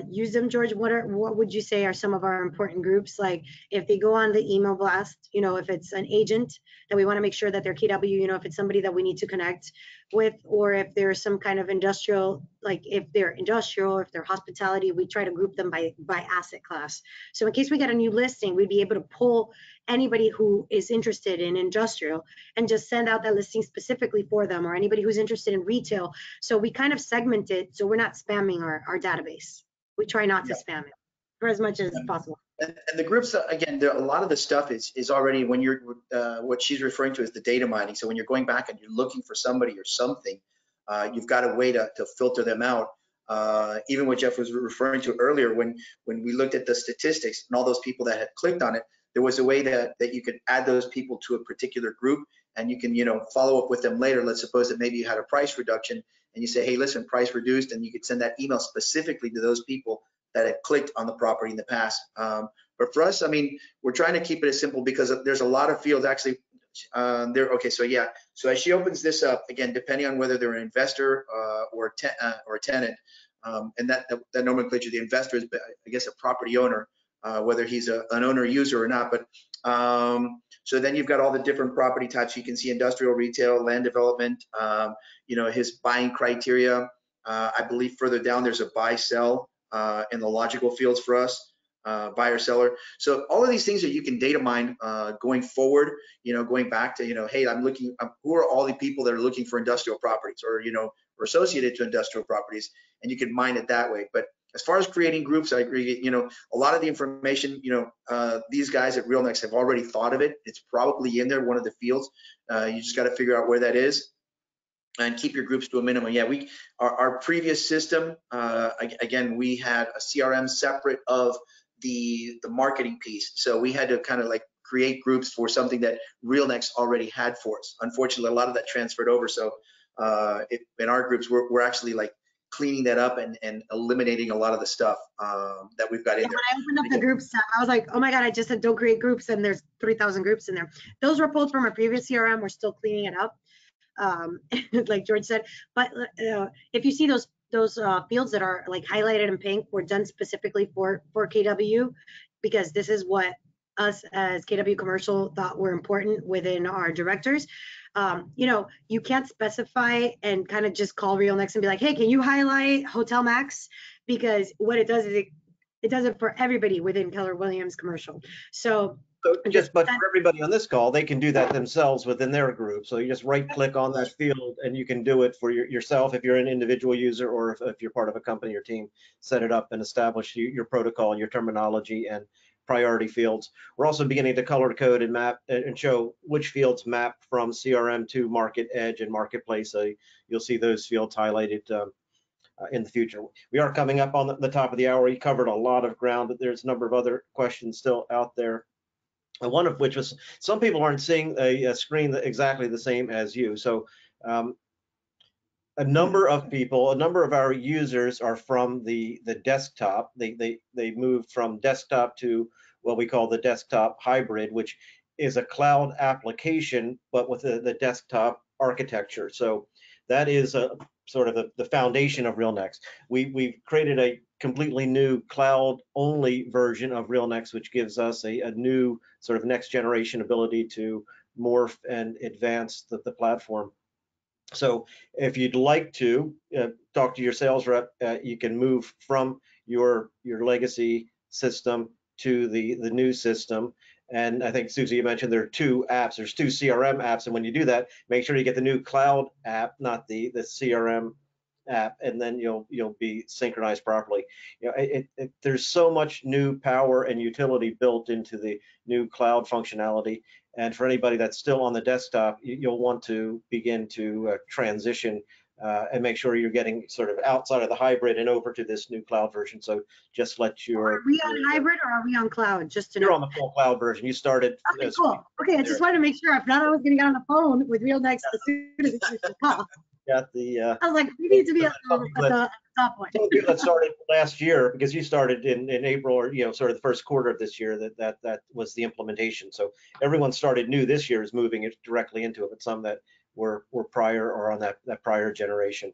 used them. George, what would you say are some of our important groups? Like if they go on the email blast, if it's an agent that we want to make sure that they're KW, if it's somebody that we need to connect with, or if there's some kind of industrial, like if they're industrial, if they're hospitality, we try to group them by asset class. So in case we get a new listing, we'd be able to pull anybody who is interested in industrial and just send out that listing specifically for them, or anybody who's interested in retail. So we kind of segment it so we're not spamming our database. We try not to spam it for as much as possible. And the groups, again, a lot of the stuff is already, when you're, what she's referring to is the data mining. So when you're going back and you're looking for somebody or something, you've got a way to filter them out. Even what Jeff was referring to earlier, when we looked at the statistics and all those people that had clicked on it, there was a way that you could add those people to a particular group, and you can, follow up with them later. Let's suppose that maybe you had a price reduction and you say, hey, listen, price reduced, and you could send that email specifically to those people that had clicked on the property in the past. But for us, I mean, we're trying to keep it as simple because there's a lot of fields actually there. Okay, so yeah, so as she opens this up, again, depending on whether they're an investor or a tenant, and that nomenclature, the investor is, I guess, a property owner, whether he's an owner user or not. But so then you've got all the different property types. You can see industrial, retail, land development, his buying criteria. I believe further down there's a buy, sell in the logical fields for us, buyer, seller. So all of these things that you can data mine going forward, going back to, hey, I'm looking, who are all the people that are looking for industrial properties or, or associated to industrial properties, and you can mine it that way. But as far as creating groups, I agree, a lot of the information, these guys at RealNex have already thought of it. It's probably in there, one of the fields. You just got to figure out where that is and keep your groups to a minimum. Yeah, our previous system, again, we had a CRM separate of the marketing piece. So we had to kind of like create groups for something that RealNex already had for us. Unfortunately, a lot of that transferred over. So in our groups, we're actually like cleaning that up and eliminating a lot of the stuff that we've got in there. When I opened up the groups tab, I was like, oh my God, I just said don't create groups, and there's 3,000 groups in there. Those were pulled from a previous CRM. We're still cleaning it up, like George said. But if you see those fields that are like highlighted in pink were done specifically for KW, because this is what us as KW Commercial thought were important within our directors. You can't specify and kind of just call RealNex and be like, hey, can you highlight Hotel Max? Because what it does is it does it for everybody within Keller Williams Commercial. But for everybody on this call, they can do that themselves within their group. So you just right click on that field and you can do it for yourself if you're an individual user, or if you're part of a company or team, set it up and establish your protocol and your terminology and priority fields. We're also beginning to color code and map and show which fields map from CRM to Market Edge and Marketplace. So you'll see those fields highlighted in the future. We are coming up on the top of the hour. We covered a lot of ground, but there's a number of other questions still out there. One of which was, some people aren't seeing a screen exactly the same as you. So a number of people, a number of our users are from the desktop. They moved from desktop to what we call the desktop hybrid, which is a cloud application, but with the desktop architecture. So that is a sort of the foundation of RealNex. We've created a completely new cloud-only version of RealNex, which gives us a new sort of next generation ability to morph and advance the platform. So if you'd like to talk to your sales rep, you can move from your legacy system to the new system. And I think, Susie, you mentioned there are two apps. There's two CRM apps, and when you do that, make sure you get the new cloud app, not the CRM app, and then you'll be synchronized properly. There's so much new power and utility built into the new cloud functionality. And for anybody that's still on the desktop, you'll want to begin to transition and make sure you're getting sort of outside of the hybrid and over to this new cloud version. So just let your— Are we on hybrid or are we on cloud? Just to know. You're on the full cloud version. You started. Okay, cool. Okay, I just wanted to make sure. If not, I was going to get on the phone with RealNex as soon as it's call. Got the. I was like, we need to be at the top one. That started last year because you started in April, or sort of the first quarter of this year. That was the implementation. So everyone started new this year is moving it directly into it, but some that were prior or on that prior generation.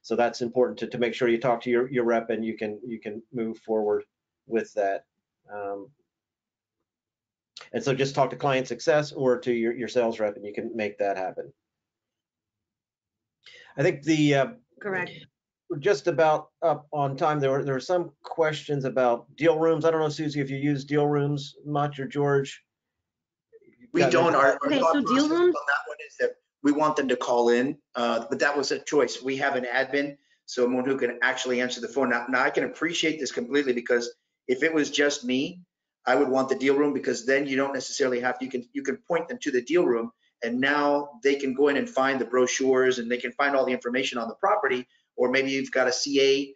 So that's important to make sure you talk to your rep and you can move forward with that. And so just talk to client success or to your sales rep and you can make that happen. I think correct. We're just about up on time. There were some questions about deal rooms. I don't know, Susie, if you use deal rooms much, or George. We don't. Our okay, thought so process deal rooms on that one is that we want them to call in, but that was a choice. We have an admin, someone who can actually answer the phone. Now I can appreciate this completely, because if it was just me, I would want the deal room, because then you don't necessarily have to, you can point them to the deal room, and now they can go in and find the brochures and they can find all the information on the property. Or maybe you've got a CA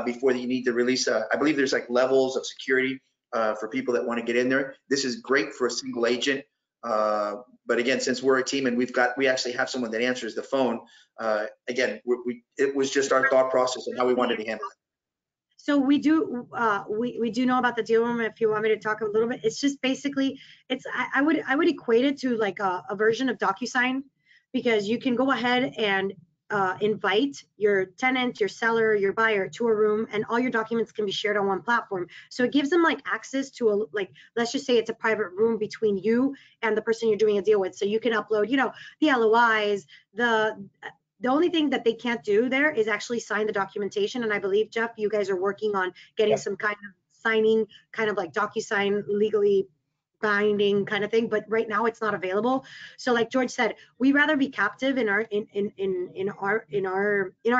before you need to release I believe there's like levels of security for people that want to get in there. This is great for a single agent. But again, since we're a team and we actually have someone that answers the phone, again, it was just our thought process and how we wanted to handle it. So we do know about the deal room. If you want me to talk a little bit, it's just basically, I would equate it to like a version of DocuSign, because you can go ahead and invite your tenant, your seller, your buyer to a room, and all your documents can be shared on one platform. So it gives them like access to let's just say it's a private room between you and the person you're doing a deal with. So you can upload, the LOIs, the only thing that they can't do there is actually sign the documentation. And I believe, Jeff, you guys are working on getting some kind of signing, kind of like DocuSign, legally binding kind of thing, but right now it's not available. So like George said, we rather be captive in our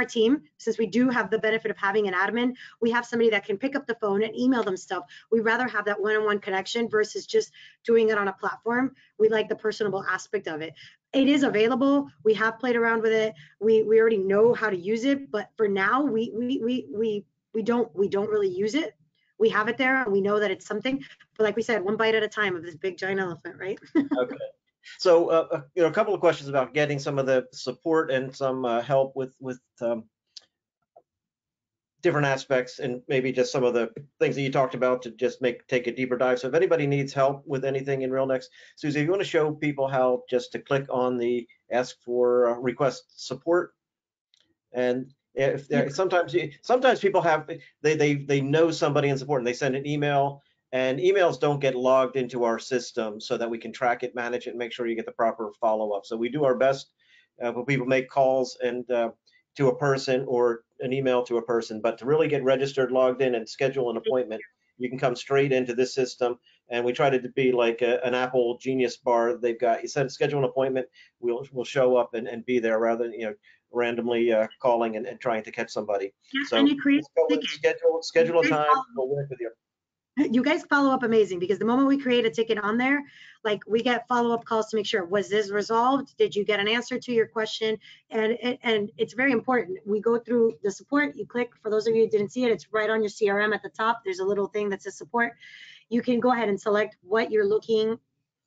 team, since we do have the benefit of having an admin. We have somebody that can pick up the phone and email them stuff. We rather have that one-on-one connection versus just doing it on a platform. We like the personable aspect of it. It is available. We have played around with it. We already know how to use it, but for now we don't really use it. We have it there and we know that it's something, but like we said, one bite at a time of this big giant elephant, right? Okay. So, a couple of questions about getting some of the support and some help with different aspects, and maybe just some of the things that you talked about to just take a deeper dive. So if anybody needs help with anything in RealNex, Susie, if you want to show people how just to click on the ask for request support. And if sometimes people have they know somebody in support and they send an email, and emails don't get logged into our system so that we can track it, manage it, and make sure you get the proper follow-up. So we do our best when people make calls and to a person or an email to a person, but to really get registered, logged in, and schedule an appointment, you can come straight into this system. And we try to be like an Apple Genius bar. They've got, you said schedule an appointment, we'll show up and be there, rather than randomly calling and trying to catch somebody. Yeah, so and you create schedule a time. We'll work with you. You guys follow up amazing, because the moment we create a ticket on there, like we get follow-up calls to make sure, was this resolved? Did you get an answer to your question? And it's very important. We go through the support. You click, for those of you who didn't see it, it's right on your CRM at the top. There's a little thing that says support. You can go ahead and select what you're looking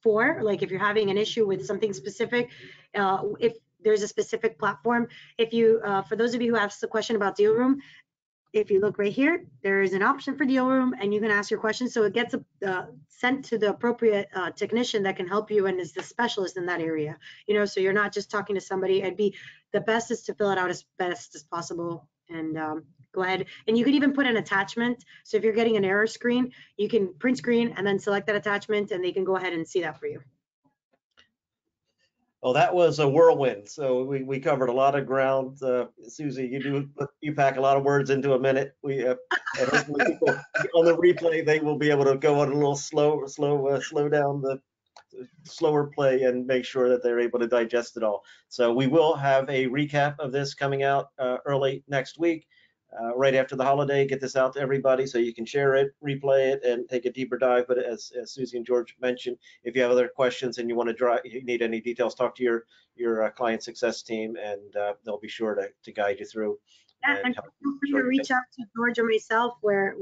for. Like if you're having an issue with something specific, if there's a specific platform. If you, for those of you who asked the question about deal room, if you look right here, there is an option for deal room, and you can ask your question. So it gets sent to the appropriate technician that can help you and is the specialist in that area. So you're not just talking to somebody. It'd be the best is to fill it out as best as possible, and go ahead. And you could even put an attachment. So if you're getting an error screen, you can print screen and then select that attachment, and they can go ahead and see that for you. Well, that was a whirlwind. So we covered a lot of ground. Susie, you pack a lot of words into a minute. And hopefully people on the replay, they will be able to go on a little slow down the slower play and make sure that they're able to digest it all. So we will have a recap of this coming out early next week, right after the holiday. Get this out to everybody so you can share it, replay it, and take a deeper dive. But as Susie and George mentioned, if you have other questions and you need any details, talk to your client success team, and they'll be sure to guide you through. Yeah, and feel free to reach out to George or myself. We're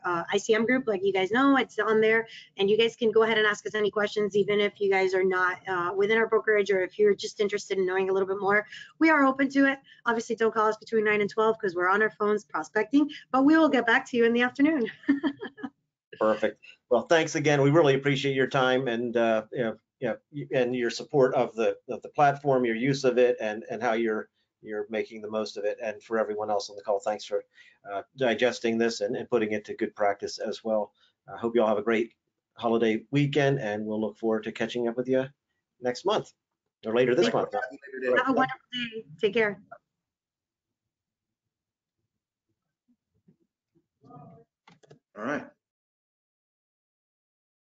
ICM group, like you guys know, it's on there, and you guys can go ahead and ask us any questions, even if you guys are not within our brokerage, or if you're just interested in knowing a little bit more. We are open to it. Obviously, don't call us between 9 and 12 because we're on our phones prospecting, but we will get back to you in the afternoon. Perfect. Well, thanks again. We really appreciate your time and and your support of the platform, your use of it, and how you're making the most of it. And for everyone else on the call, thanks for digesting this and putting it to good practice as well. I hope you all have a great holiday weekend, and we'll look forward to catching up with you next month or later this month. Have a wonderful day. Take care. All right.